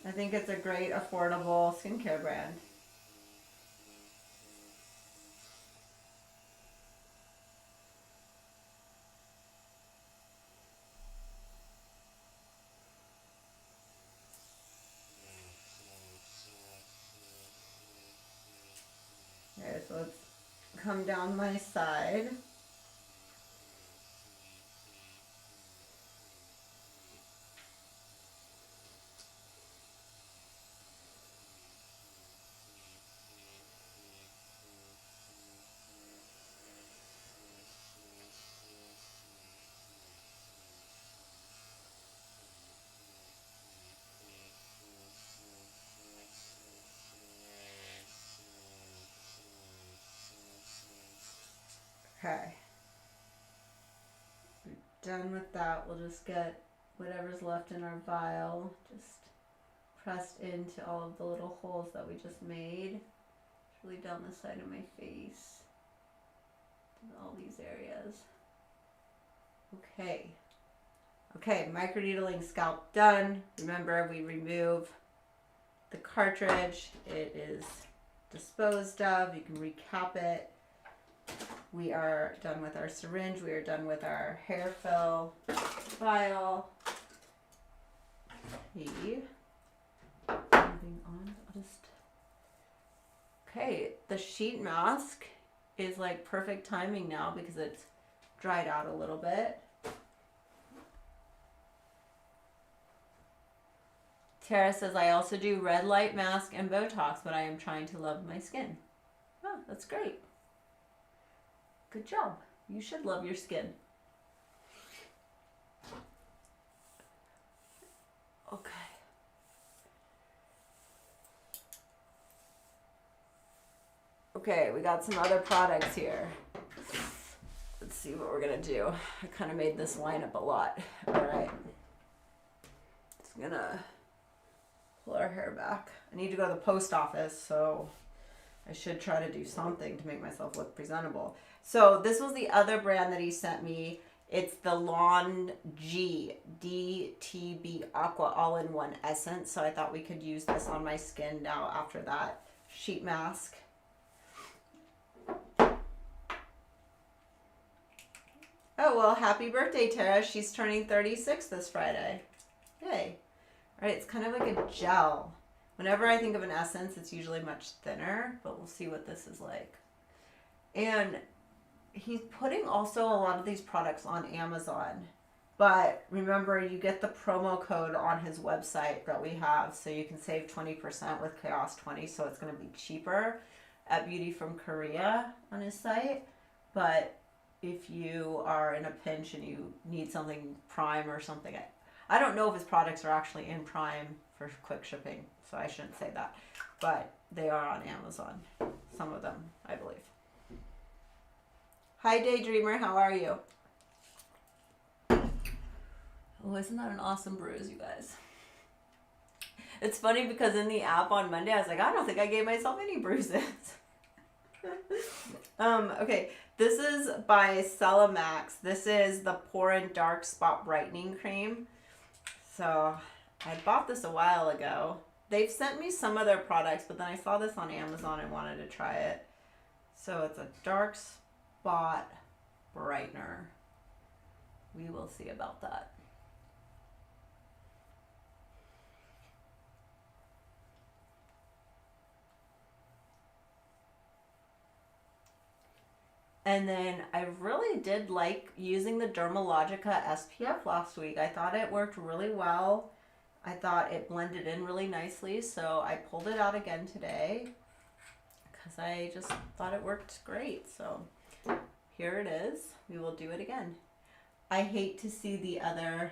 S1: I think it's a great, affordable skincare brand. come down my side. Okay. We're done with that. We'll just get whatever's left in our vial just pressed into all of the little holes that we just made. Really down the side of my face. And all these areas. Okay. Okay, microneedling scalp done. Remember, we remove the cartridge. It is disposed of. You can recap it. We are done with our syringe. We are done with our hair fill vial. Okay. Moving on. Okay, the sheet mask is like perfect timing now because it's dried out a little bit. Tara says, I also do red light mask and Botox, but I am trying to love my skin. Oh, that's great. Good job. You should love your skin. Okay. Okay, we got some other products here. Let's see what we're gonna do. I kind of made this lineup a lot. All right. Just gonna pull our hair back. I need to go to the post office, so I should try to do something to make myself look presentable. So this was the other brand that he sent me. It's the Lon.G DTB Aqua all-in-one essence. So I thought we could use this on my skin now after that sheet mask. Oh, well, happy birthday, Tara. She's turning 36 this Friday. Yay. All right, it's kind of like a gel. Whenever I think of an essence, it's usually much thinner, but we'll see what this is like. And he's putting also a lot of these products on Amazon. But remember, you get the promo code on his website that we have, so you can save 20% with Kaos 20, so it's going to be cheaper at Beauty from Korea on his site. But if you are in a pinch and you need something Prime or something, I don't know if his products are actually in Prime for quick shipping, so I shouldn't say that. But they are on Amazon. Some of them, I believe. Hi, Daydreamer. How are you? Oh, isn't that an awesome bruise, you guys? It's funny because in the app on Monday, I was like, I don't think I gave myself any bruises. Okay, this is by Celimax. This is the Pore and Dark Spot Brightening Cream. So I bought this a while ago. They've sent me some of their products, but then I saw this on Amazon and wanted to try it. So it's a dark spot brightener. We will see about that. And then I really did like using the Dermalogica SPF last week. I thought it worked really well. I thought it blended in really nicely, so I pulled it out again today because I just thought it worked great. So here it is. We will do it again. I hate to see the other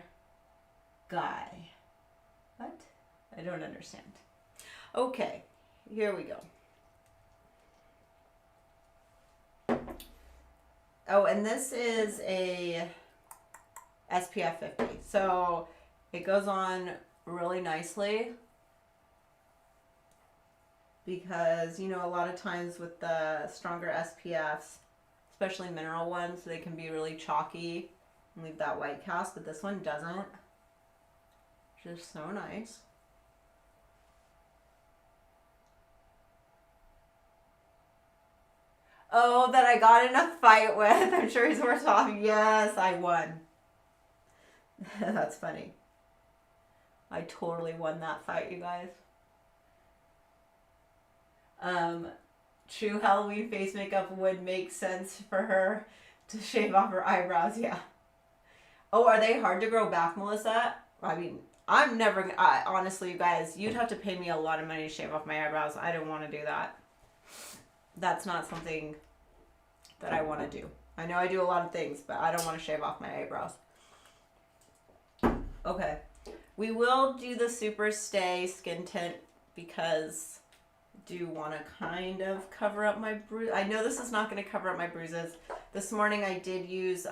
S1: guy. What? I don't understand. Okay, here we go. Oh, and this is a SPF 50. So it goes on really nicely because, you know, a lot of times with the stronger SPFs, especially mineral ones, they can be really chalky and leave that white cast, but this one doesn't. Just so nice. Oh, that I got in a fight with. I'm sure he's worse off. Yes, I won. That's funny. I totally won that fight, you guys. true Halloween face makeup would make sense for her to shave off her eyebrows. Yeah. Oh, are they hard to grow back, Melissa? I mean, I'm never. Honestly, you guys, you'd have to pay me a lot of money to shave off my eyebrows. I don't want to do that. That's not something that I want to do. I know I do a lot of things, but I don't want to shave off my eyebrows. Okay. We will do the Super Stay Skin Tint because I do want to kind of cover up my bruise. I know this is not going to cover up my bruises. This morning I did use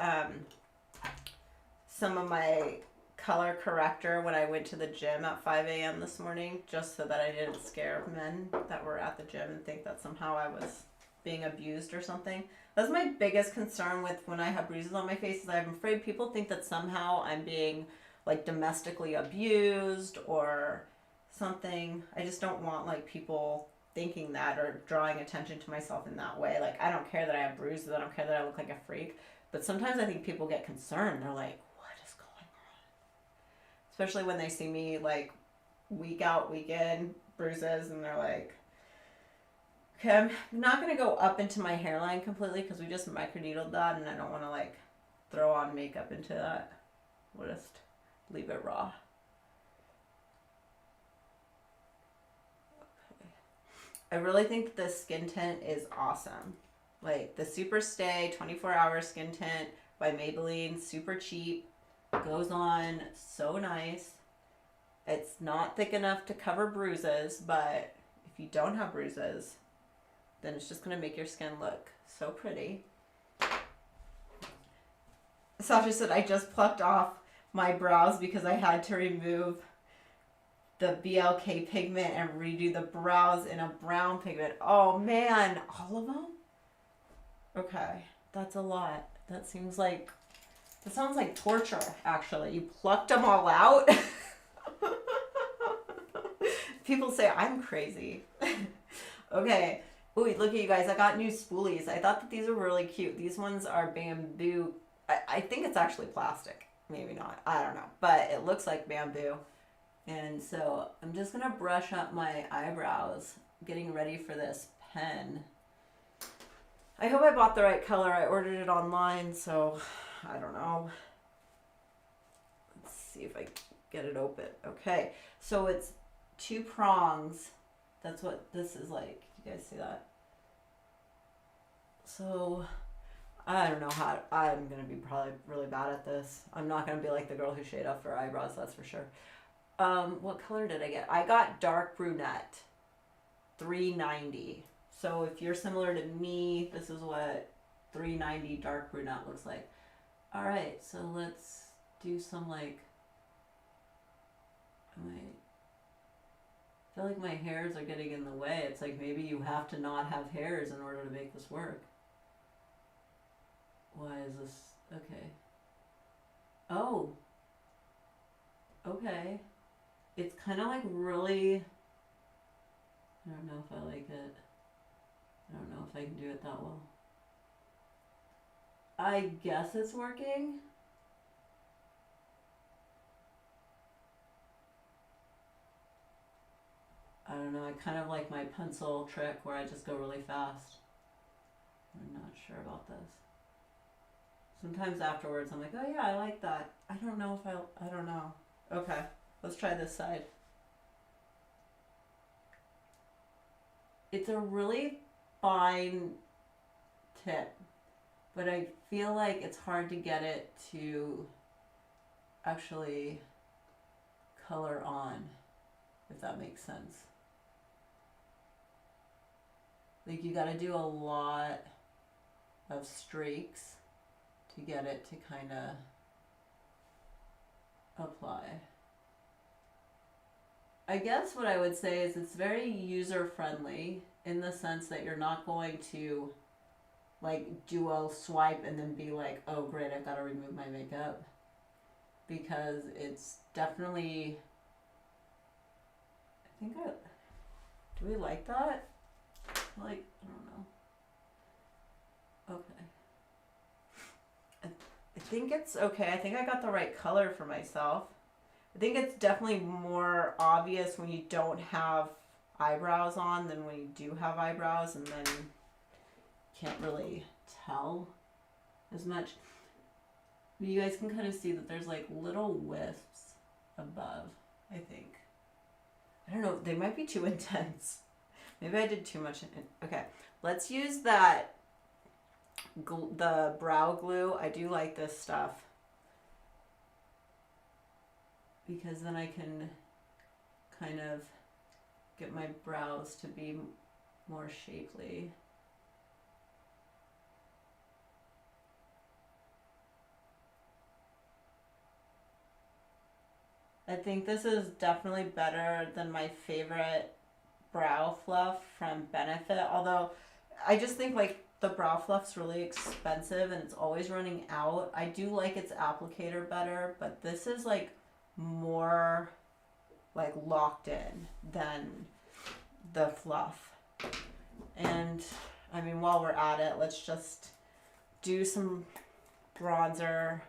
S1: some of my color corrector when I went to the gym at 5 a.m. this morning, just so that I didn't scare men that were at the gym and think that somehow I was being abused or something. That's my biggest concern with when I have bruises on my face, is I'm afraid people think that somehow I'm being like domestically abused or something. I just don't want like people thinking that or drawing attention to myself in that way. Like, I don't care that I have bruises, I don't care that I look like a freak, but sometimes I think people get concerned. They're like, what is going on? Especially when they see me like week out, week in, bruises, and they're like, okay, I'm not going to go up into my hairline completely because we just microneedled that and I don't want to like throw on makeup into that. We'll just leave it raw. Okay. I really think the skin tint is awesome. Like the Super Stay 24-hour skin tint by Maybelline, super cheap, goes on so nice. It's not thick enough to cover bruises, but if you don't have bruises, then it's just going to make your skin look so pretty. Sasha said, I just plucked off my brows because I had to remove the BLK pigment and redo the brows in a brown pigment. Oh man, all of them? Okay, that's a lot. That sounds like torture, actually. You plucked them all out? People say I'm crazy. Okay. Ooh, look at you guys. I got new spoolies. I thought that these were really cute. These ones are bamboo. I think it's actually plastic. Maybe not. I don't know. But it looks like bamboo. And so I'm just going to brush up my eyebrows, getting ready for this pen. I hope I bought the right color. I ordered it online, so I don't know. Let's see if I get it open. Okay. So it's 2 prongs. That's what this is like. You guys see that? So I don't know how. I'm gonna be probably really bad at this. I'm not gonna be like the girl who shaved off her eyebrows, that's for sure. What color did I get? I got dark brunette, $3.90. So if you're similar to me, this is what $3.90 dark brunette looks like. All right, so let's do some like. I feel like my hairs are getting in the way. It's like maybe you have to not have hairs in order to make this work. Why is this? Okay. Oh. Okay. It's kind of like really. I don't know if I like it. I don't know if I can do it that well. I guess it's working. I don't know, I kind of like my pencil trick where I just go really fast. I'm not sure about this. Sometimes afterwards I'm like, oh yeah, I like that. I don't know if I don't know. Okay, let's try this side. It's a really fine tip, but I feel like it's hard to get it to actually color on, if that makes sense. Like you gotta do a lot of streaks to get it to kind of apply. I guess what I would say is it's very user friendly in the sense that you're not going to like do a swipe and then be like, oh great, I've got to remove my makeup, because it's definitely, do we like that? Like, I don't know. Okay. I think it's okay. I think I got the right color for myself. I think it's definitely more obvious when you don't have eyebrows on than when you do have eyebrows, and then can't really tell as much. But you guys can kind of see that there's like little wisps above, I think. I don't know, they might be too intense. Maybe I did too much. Okay, let's use that, the brow glue. I do like this stuff because then I can kind of get my brows to be more shapely. I think this is definitely better than my favorite brow fluff from Benefit, although I just think like the brow fluff's really expensive and it's always running out. I do like its applicator better, but this is like more like locked in than the fluff. And I mean, while we're at it, let's just do some bronzer.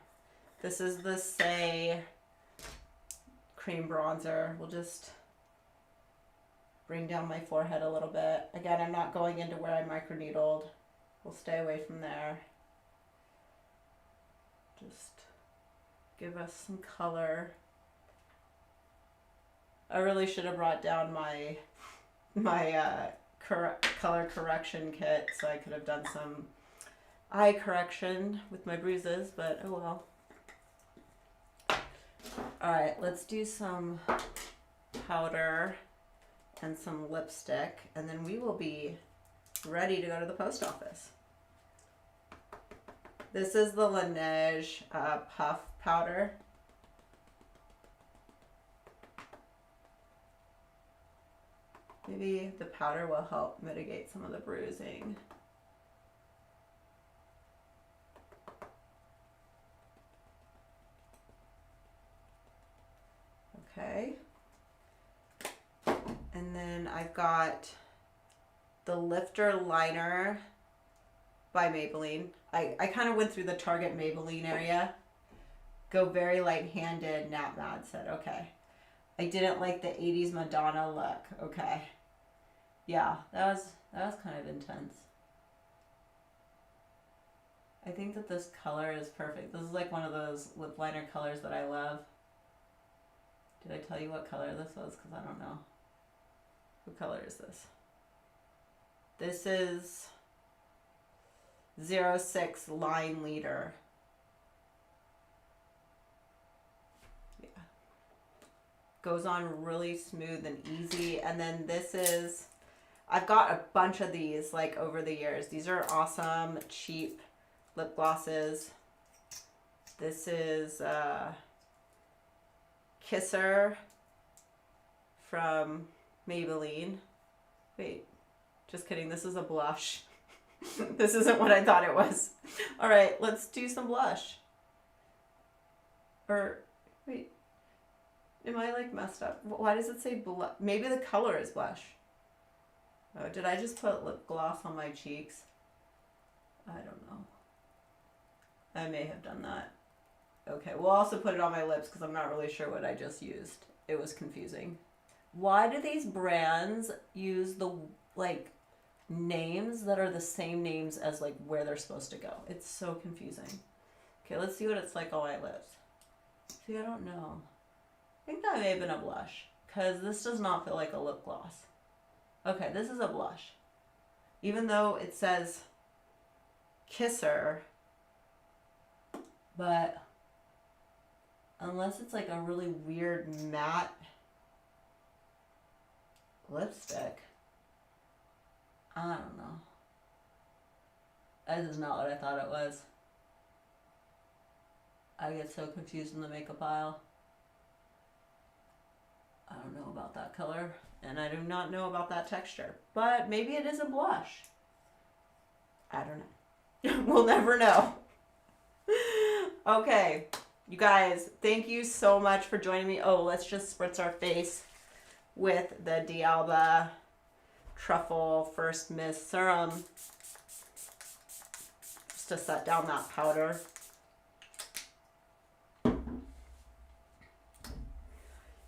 S1: This is the Say cream bronzer. We'll just bring down my forehead a little bit. Again, I'm not going into where I microneedled. We'll stay away from there. Just give us some color. I really should have brought down my color correction kit so I could have done some eye correction with my bruises, but oh well. Alright, let's do some powder and some lipstick, and then we will be ready to go to the post office. This is the Lon.G puff powder. Maybe the powder will help mitigate some of the bruising. Okay. And then I've got the Lifter Liner by Maybelline. I kind of went through the Target Maybelline area. Go very light-handed, Nat Mad said, okay. I didn't like the 80s Madonna look, okay. Yeah, that was kind of intense. I think that this color is perfect. This is like one of those lip liner colors that I love. Did I tell you what color this was? Because I don't know. What color is this? This is 06 Line Leader. Yeah. Goes on really smooth and easy. And then this is, I've got a bunch of these like over the years. These are awesome, cheap lip glosses. This is Kisser from Maybelline. Wait, just kidding. This is a blush. This isn't what I thought it was. All right, let's do some blush. Or, wait, am I like messed up? Why does it say blush? Maybe the color is blush. Oh, did I just put lip gloss on my cheeks? I don't know. I may have done that. Okay, we'll also put it on my lips because I'm not really sure what I just used. It was confusing. Why do these brands use the like names that are the same names as like where they're supposed to go? It's so confusing. Okay, let's see what it's like on my lips. See, I don't know. I think that may have been a blush because this does not feel like a lip gloss. Okay, this is a blush. Even though it says Kisser, but unless it's like a really weird matte lipstick, I don't know. This is not what I thought it was. I get so confused in the makeup aisle. I don't know about that color, and I do not know about that texture, but maybe it is a blush. I don't know. We'll never know. Okay, you guys, thank you so much for joining me. Oh, let's just spritz our face with the D'Alba Truffle First Mist Serum just to set down that powder.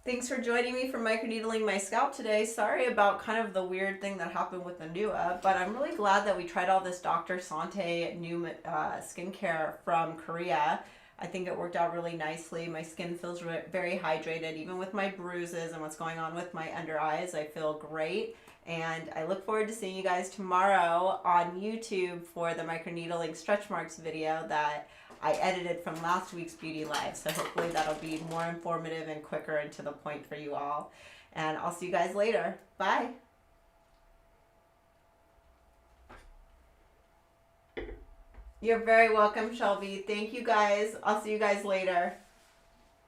S1: Thanks for joining me for microneedling my scalp today. Sorry about kind of the weird thing that happened with the NEWA, but I'm really glad that we tried all this Dr. SANTE new skincare from Korea. I think it worked out really nicely. My skin feels very hydrated, even with my bruises and what's going on with my under eyes. I feel great, and I look forward to seeing you guys tomorrow on YouTube for the microneedling stretch marks video that I edited from last week's Beauty Live. So hopefully that'll be more informative and quicker and to the point for you all. And I'll see you guys later. Bye. You're very welcome, Shelby. Thank you guys. I'll see you guys later.